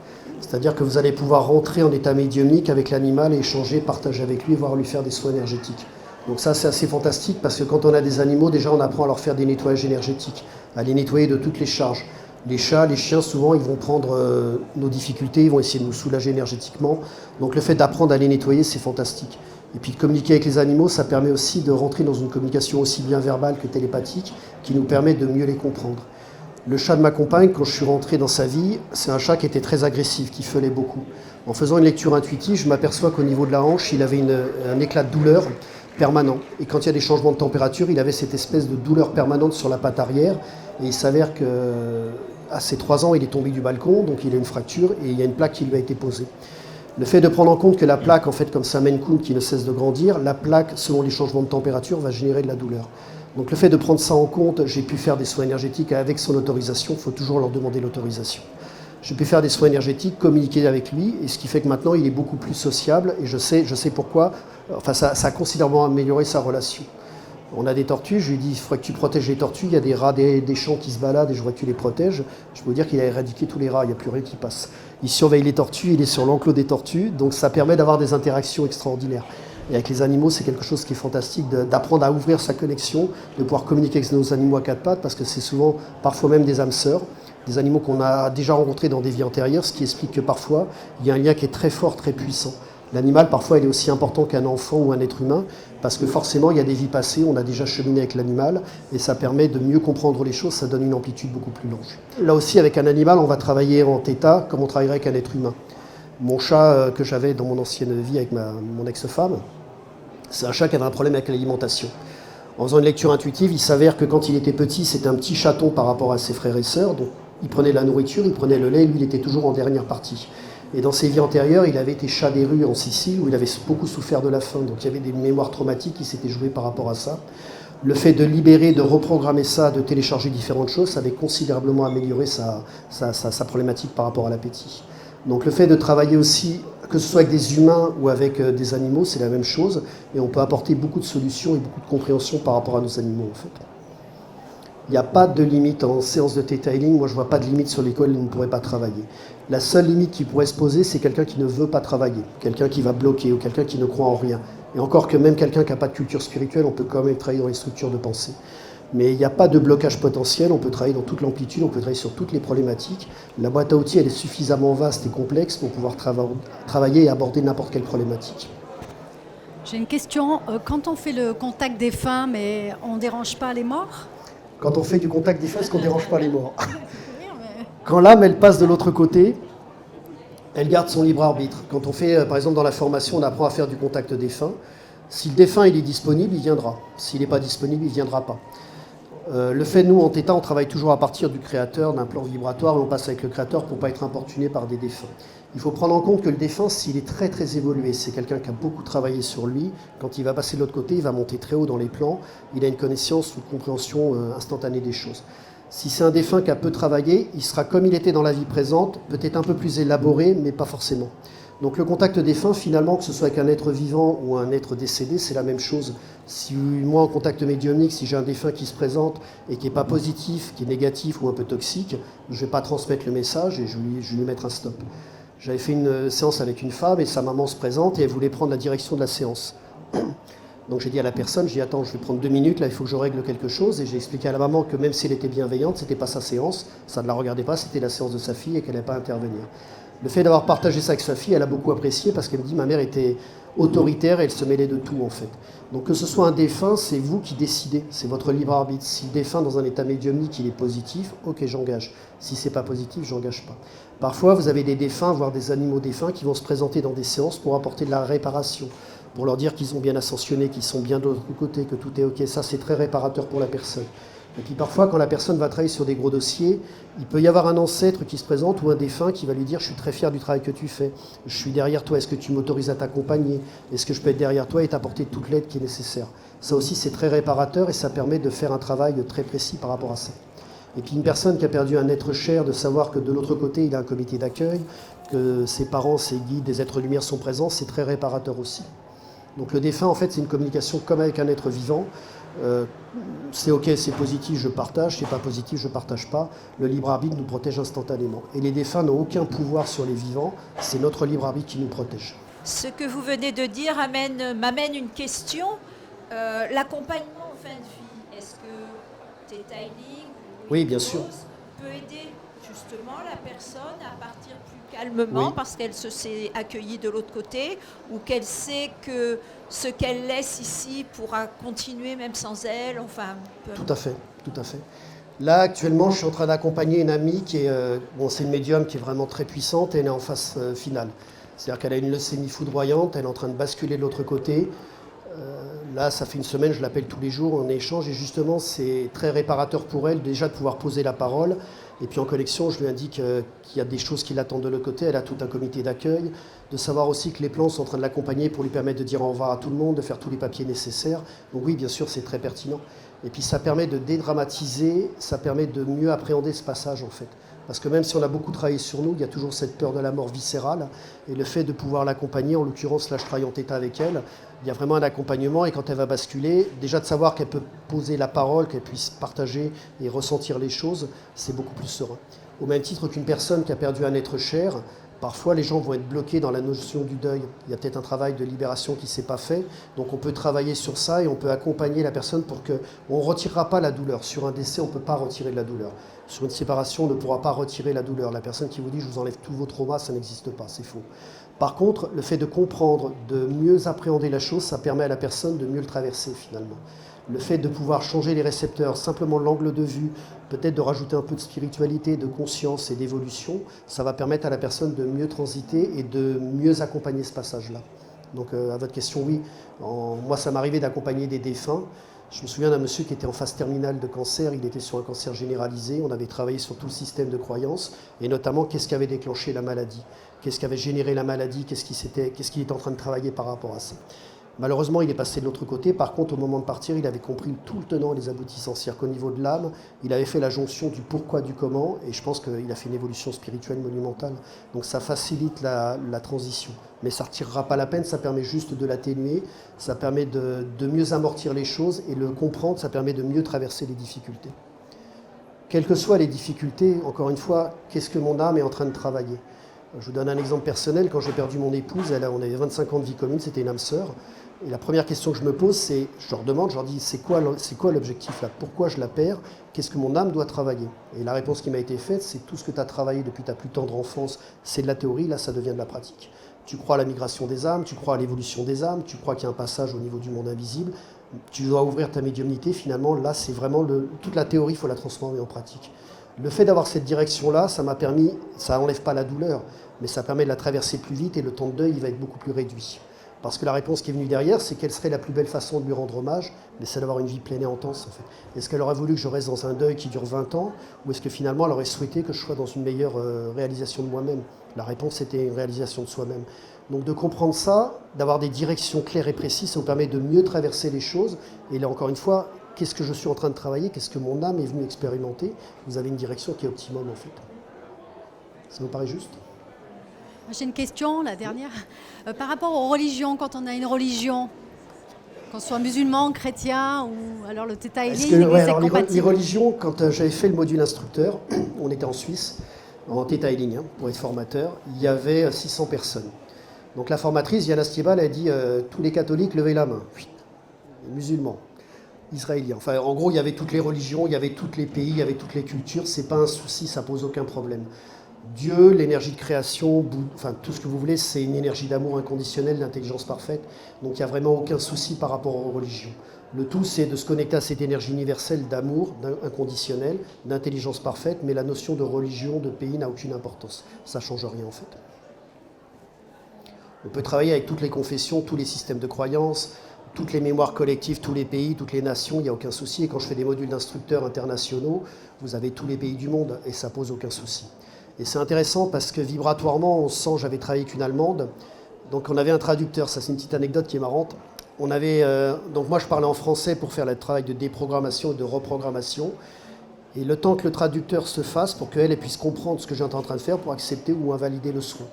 C'est-à-dire que vous allez pouvoir rentrer en état médiumnique avec l'animal et échanger, partager avec lui, voire lui faire des soins énergétiques. Donc ça, c'est assez fantastique parce que quand on a des animaux, déjà on apprend à leur faire des nettoyages énergétiques, à les nettoyer de toutes les charges. Les chats, les chiens, souvent, ils vont prendre nos difficultés, ils vont essayer de nous soulager énergétiquement. Donc le fait d'apprendre à les nettoyer, c'est fantastique. Et puis de communiquer avec les animaux, ça permet aussi de rentrer dans une communication aussi bien verbale que télépathique, qui nous permet de mieux les comprendre. Le chat de ma compagne, quand je suis rentré dans sa vie, c'est un chat qui était très agressif, qui feulait beaucoup. En faisant une lecture intuitive, je m'aperçois qu'au niveau de la hanche, il avait un éclat de douleur permanent. Et quand il y a des changements de température, il avait cette espèce de douleur permanente sur la patte arrière. Et il s'avère qu'à ses 3 ans, il est tombé du balcon, donc il a une fracture et il y a une plaque qui lui a été posée. Le fait de prendre en compte que la plaque, en fait, comme c'est un Maine Coon qui ne cesse de grandir, la plaque, selon les changements de température, va générer de la douleur. Donc le fait de prendre ça en compte, j'ai pu faire des soins énergétiques avec son autorisation, il faut toujours leur demander l'autorisation. J'ai pu faire des soins énergétiques, communiquer avec lui, et ce qui fait que maintenant il est beaucoup plus sociable, et je sais pourquoi, enfin ça a considérablement amélioré sa relation. On a des tortues, je lui dis il faudrait que tu protèges les tortues, il y a des rats des champs qui se baladent et je voudrais que tu les protèges. Je peux vous dire qu'il a éradiqué tous les rats, il n'y a plus rien qui passe. Il surveille les tortues, il est sur l'enclos des tortues, donc ça permet d'avoir des interactions extraordinaires. Et avec les animaux, c'est quelque chose qui est fantastique, d'apprendre à ouvrir sa connexion, de pouvoir communiquer avec nos animaux à 4 pattes, parce que c'est souvent, parfois même des âmes sœurs, des animaux qu'on a déjà rencontrés dans des vies antérieures, ce qui explique que parfois, il y a un lien qui est très fort, très puissant. L'animal, parfois, il est aussi important qu'un enfant ou un être humain, parce que forcément, il y a des vies passées, on a déjà cheminé avec l'animal, et ça permet de mieux comprendre les choses, ça donne une amplitude beaucoup plus large. Là aussi, avec un animal, on va travailler en θ comme on travaillerait avec un être humain. Mon chat que j'avais dans mon ancienne vie avec mon ex-femme, c'est un chat qui avait un problème avec l'alimentation. En faisant une lecture intuitive, il s'avère que quand il était petit, c'était un petit chaton par rapport à ses frères et sœurs, donc il prenait la nourriture, il prenait le lait, lui il était toujours en dernière partie. Et dans ses vies antérieures, il avait été chat des rues en Sicile, où il avait beaucoup souffert de la faim. Donc il y avait des mémoires traumatiques qui s'étaient jouées par rapport à ça. Le fait de libérer, de reprogrammer ça, de télécharger différentes choses, ça avait considérablement amélioré sa problématique par rapport à l'appétit. Donc le fait de travailler aussi, que ce soit avec des humains ou avec des animaux, c'est la même chose. Et on peut apporter beaucoup de solutions et beaucoup de compréhension par rapport à nos animaux, en fait. Il n'y a pas de limite en séance de Theta Healing. Moi, je ne vois pas de limite sur lesquelles on ne pourrait pas travailler. La seule limite qui pourrait se poser, c'est quelqu'un qui ne veut pas travailler, quelqu'un qui va bloquer ou quelqu'un qui ne croit en rien. Et encore que même quelqu'un qui n'a pas de culture spirituelle, on peut quand même travailler dans les structures de pensée. Mais il n'y a pas de blocage potentiel, on peut travailler dans toute l'amplitude, on peut travailler sur toutes les problématiques. La boîte à outils, elle est suffisamment vaste et complexe pour pouvoir travailler et aborder n'importe quelle problématique.
J'ai une question. Quand on fait le contact des femmes, on ne dérange pas les morts ?
Quand on fait du contact des femmes, est-ce qu'on ne dérange pas les morts ? Quand l'âme, elle passe de l'autre côté, elle garde son libre arbitre. Quand on fait, par exemple, dans la formation, on apprend à faire du contact défunt. Si le défunt il est disponible, il viendra. S'il n'est pas disponible, il ne viendra pas. Le fait, nous, en Theta, on travaille toujours à partir du créateur, d'un plan vibratoire, et on passe avec le créateur pour ne pas être importuné par des défunts. Il faut prendre en compte que le défunt, s'il est très très évolué, c'est quelqu'un qui a beaucoup travaillé sur lui, quand il va passer de l'autre côté, il va monter très haut dans les plans, il a une connaissance, une compréhension instantanée des choses. Si c'est un défunt qui a peu travaillé, il sera comme il était dans la vie présente, peut-être un peu plus élaboré, mais pas forcément. Donc le contact défunt, finalement, que ce soit avec un être vivant ou un être décédé, c'est la même chose. Si moi, en contact médiumnique, si j'ai un défunt qui se présente et qui n'est pas positif, qui est négatif ou un peu toxique, je ne vais pas transmettre le message et je vais lui mettre un stop. J'avais fait une séance avec une femme et sa maman se présente et elle voulait prendre la direction de la séance. Donc j'ai dit à la personne, j'ai dit attends, je vais prendre 2 minutes, là il faut que je règle quelque chose. Et j'ai expliqué à la maman que même si elle était bienveillante, ce n'était pas sa séance, ça ne la regardait pas, c'était la séance de sa fille et qu'elle n'allait pas intervenir. Le fait d'avoir partagé ça avec sa fille, elle a beaucoup apprécié parce qu'elle me dit ma mère était autoritaire et elle se mêlait de tout en fait. Donc que ce soit un défunt, c'est vous qui décidez, c'est votre libre arbitre. Si le défunt dans un état médiumnique il est positif, ok j'engage. Si c'est pas positif, j'engage pas. Parfois vous avez des défunts, voire des animaux défunts qui vont se présenter dans des séances pour apporter de la réparation, pour leur dire qu'ils ont bien ascensionné, qu'ils sont bien de l'autre côté, que tout est ok. Ça c'est très réparateur pour la personne. Et puis parfois, quand la personne va travailler sur des gros dossiers, il peut y avoir un ancêtre qui se présente ou un défunt qui va lui dire « Je suis très fier du travail que tu fais, je suis derrière toi, est-ce que tu m'autorises à t'accompagner? Est-ce que je peux être derrière toi et t'apporter toute l'aide qui est nécessaire ?» Ça aussi, c'est très réparateur et ça permet de faire un travail très précis par rapport à ça. Et puis une personne qui a perdu un être cher, de savoir que de l'autre côté, il a un comité d'accueil, que ses parents, ses guides, des êtres lumière sont présents, c'est très réparateur aussi. Donc le défunt, en fait, c'est une communication comme avec un être vivant. C'est ok, c'est positif, je partage, c'est pas positif, je partage pas. Le libre arbitre nous protège instantanément. Et les défunts n'ont aucun pouvoir sur les vivants, c'est notre libre arbitre qui nous protège.
Ce que vous venez de dire m'amène une question. L'accompagnement en fin de vie, est-ce que Theta Healing
oui, bien sûr.
peut aider justement la personne à partir plus calmement
oui.
parce qu'elle se sait accueillie de l'autre côté ou qu'elle sait que ce qu'elle laisse ici pourra continuer même sans elle, enfin...
Tout à fait, tout à fait. Là, actuellement, je suis en train d'accompagner une amie qui est... c'est une médium qui est vraiment très puissante et elle est en phase finale. C'est-à-dire qu'elle a une leucémie foudroyante, elle est en train de basculer de l'autre côté. Là, ça fait une semaine, je l'appelle tous les jours, on échange et justement, c'est très réparateur pour elle déjà de pouvoir poser la parole. Et puis en connexion, je lui indique qu'il y a des choses qui l'attendent de l'autre côté, elle a tout un comité d'accueil, de savoir aussi que les plans sont en train de l'accompagner pour lui permettre de dire au revoir à tout le monde, de faire tous les papiers nécessaires. Donc oui, bien sûr, c'est très pertinent. Et puis ça permet de dédramatiser, ça permet de mieux appréhender ce passage en fait. Parce que même si on a beaucoup travaillé sur nous, il y a toujours cette peur de la mort viscérale. Et le fait de pouvoir l'accompagner, en l'occurrence là je travaille en Theta avec elle, il y a vraiment un accompagnement et quand elle va basculer, déjà de savoir qu'elle peut poser la parole, qu'elle puisse partager et ressentir les choses, c'est beaucoup plus serein. Au même titre qu'une personne qui a perdu un être cher, parfois les gens vont être bloqués dans la notion du deuil. Il y a peut-être un travail de libération qui ne s'est pas fait, donc on peut travailler sur ça et on peut accompagner la personne pour qu'on ne retirera pas la douleur. Sur un décès, on ne peut pas retirer de la douleur. Sur une séparation, on ne pourra pas retirer la douleur. La personne qui vous dit « je vous enlève tous vos traumas », ça n'existe pas, c'est faux. Par contre, le fait de comprendre, de mieux appréhender la chose, ça permet à la personne de mieux le traverser finalement. Le fait de pouvoir changer les récepteurs, simplement l'angle de vue, peut-être de rajouter un peu de spiritualité, de conscience et d'évolution, ça va permettre à la personne de mieux transiter et de mieux accompagner ce passage-là. Donc à votre question, oui, moi ça m'arrivait d'accompagner des défunts. Je me souviens d'un monsieur qui était en phase terminale de cancer, il était sur un cancer généralisé, on avait travaillé sur tout le système de croyances, et notamment qu'est-ce qui avait déclenché la maladie, qu'est-ce qui avait généré la maladie, qu'est-ce qu'il était en train de travailler par rapport à ça. Malheureusement, il est passé de l'autre côté. Par contre, au moment de partir, il avait compris tout le tenant et les aboutissants. C'est-à-dire qu'au niveau de l'âme, il avait fait la jonction du pourquoi, du comment, et je pense qu'il a fait une évolution spirituelle monumentale. Donc ça facilite la transition. Mais ça ne retirera pas la peine, ça permet juste de l'atténuer, ça permet de mieux amortir les choses, et le comprendre, ça permet de mieux traverser les difficultés. Quelles que soient les difficultés, encore une fois, qu'est-ce que mon âme est en train de travailler ? Je vous donne un exemple personnel. Quand j'ai perdu mon épouse, on avait 25 ans de vie commune, c'était une âme sœur. Et la première question que je me pose, c'est, je leur demande, je leur dis, c'est quoi l'objectif là? Pourquoi je la perds? Qu'est-ce que mon âme doit travailler? Et la réponse qui m'a été faite, c'est tout ce que tu as travaillé depuis ta plus tendre enfance, c'est de la théorie, là ça devient de la pratique. Tu crois à la migration des âmes, tu crois à l'évolution des âmes, tu crois qu'il y a un passage au niveau du monde invisible, tu dois ouvrir ta médiumnité, finalement, là c'est vraiment toute la théorie, il faut la transformer en pratique. Le fait d'avoir cette direction-là, ça m'a permis, ça n'enlève pas la douleur, mais ça permet de la traverser plus vite et le temps de deuil il va être beaucoup plus réduit. Parce que la réponse qui est venue derrière, c'est quelle serait la plus belle façon de lui rendre hommage, mais c'est d'avoir une vie pleine et intense en fait. Est-ce qu'elle aurait voulu que je reste dans un deuil qui dure 20 ans, ou est-ce que finalement elle aurait souhaité que je sois dans une meilleure réalisation de moi-même? La réponse était une réalisation de soi-même. Donc de comprendre ça, d'avoir des directions claires et précises, ça vous permet de mieux traverser les choses. Et là encore une fois, qu'est-ce que je suis en train de travailler, qu'est-ce que mon âme est venue expérimenter? Vous avez une direction qui est optimum en fait. Ça vous paraît juste?
J'ai une question, la dernière. Par rapport aux religions, quand on a une religion, qu'on soit musulman, chrétien ou alors le Theta Healing,
les religions, quand j'avais fait le module instructeur, on était en Suisse, en Theta Healing, pour être formateur, il y avait 600 personnes. Donc la formatrice, Yana Stiebal, a dit tous les catholiques, levez la main. Les musulmans, israéliens. Enfin, en gros, il y avait toutes les religions, il y avait tous les pays, il y avait toutes les cultures. C'est pas un souci, ça pose aucun problème. Dieu, l'énergie de création, enfin tout ce que vous voulez, c'est une énergie d'amour inconditionnel, d'intelligence parfaite. Donc il n'y a vraiment aucun souci par rapport aux religions. Le tout, c'est de se connecter à cette énergie universelle d'amour, inconditionnel, d'intelligence parfaite, mais la notion de religion, de pays n'a aucune importance. Ça ne change rien en fait. On peut travailler avec toutes les confessions, tous les systèmes de croyances, toutes les mémoires collectives, tous les pays, toutes les nations, il n'y a aucun souci. Et quand je fais des modules d'instructeurs internationaux, vous avez tous les pays du monde et ça pose aucun souci. Et c'est intéressant parce que vibratoirement, on sent, j'avais travaillé avec une Allemande, donc on avait un traducteur, ça c'est une petite anecdote qui est marrante. On avait, donc moi je parlais en français pour faire le travail de déprogrammation et de reprogrammation. Et le temps que le traducteur se fasse pour qu'elle puisse comprendre ce que j'étais en train de faire pour accepter ou invalider le soin.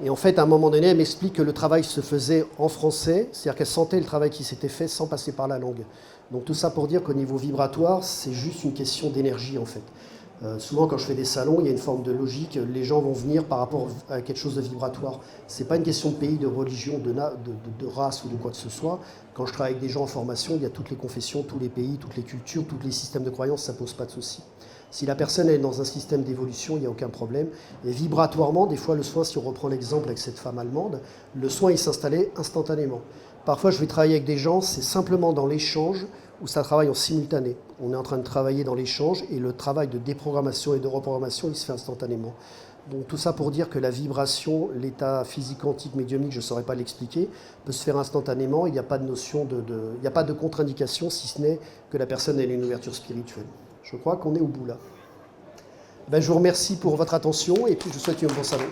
Et en fait, à un moment donné, elle m'explique que le travail se faisait en français, c'est-à-dire qu'elle sentait le travail qui s'était fait sans passer par la langue. Donc tout ça pour dire qu'au niveau vibratoire, c'est juste une question d'énergie en fait. Souvent, quand je fais des salons, il y a une forme de logique. Les gens vont venir par rapport à quelque chose de vibratoire. Ce n'est pas une question de pays, de religion, de race ou de quoi que ce soit. Quand je travaille avec des gens en formation, il y a toutes les confessions, tous les pays, toutes les cultures, tous les systèmes de croyances, ça ne pose pas de souci. Si la personne est dans un système d'évolution, il n'y a aucun problème. Et vibratoirement, des fois, le soin, si on reprend l'exemple avec cette femme allemande, le soin, il s'installait instantanément. Parfois, je vais travailler avec des gens, c'est simplement dans l'échange où ça travaille en simultané. On est en train de travailler dans l'échange et le travail de déprogrammation et de reprogrammation, il se fait instantanément. Donc tout ça pour dire que la vibration, l'état physique, quantique, médiumnique, je ne saurais pas l'expliquer, peut se faire instantanément. Il n'y a pas de notion il n'y a pas de contre-indication, si ce n'est que la personne ait une ouverture spirituelle. Je crois qu'on est au bout là. Je vous remercie pour votre attention et puis je vous souhaite un bon salon.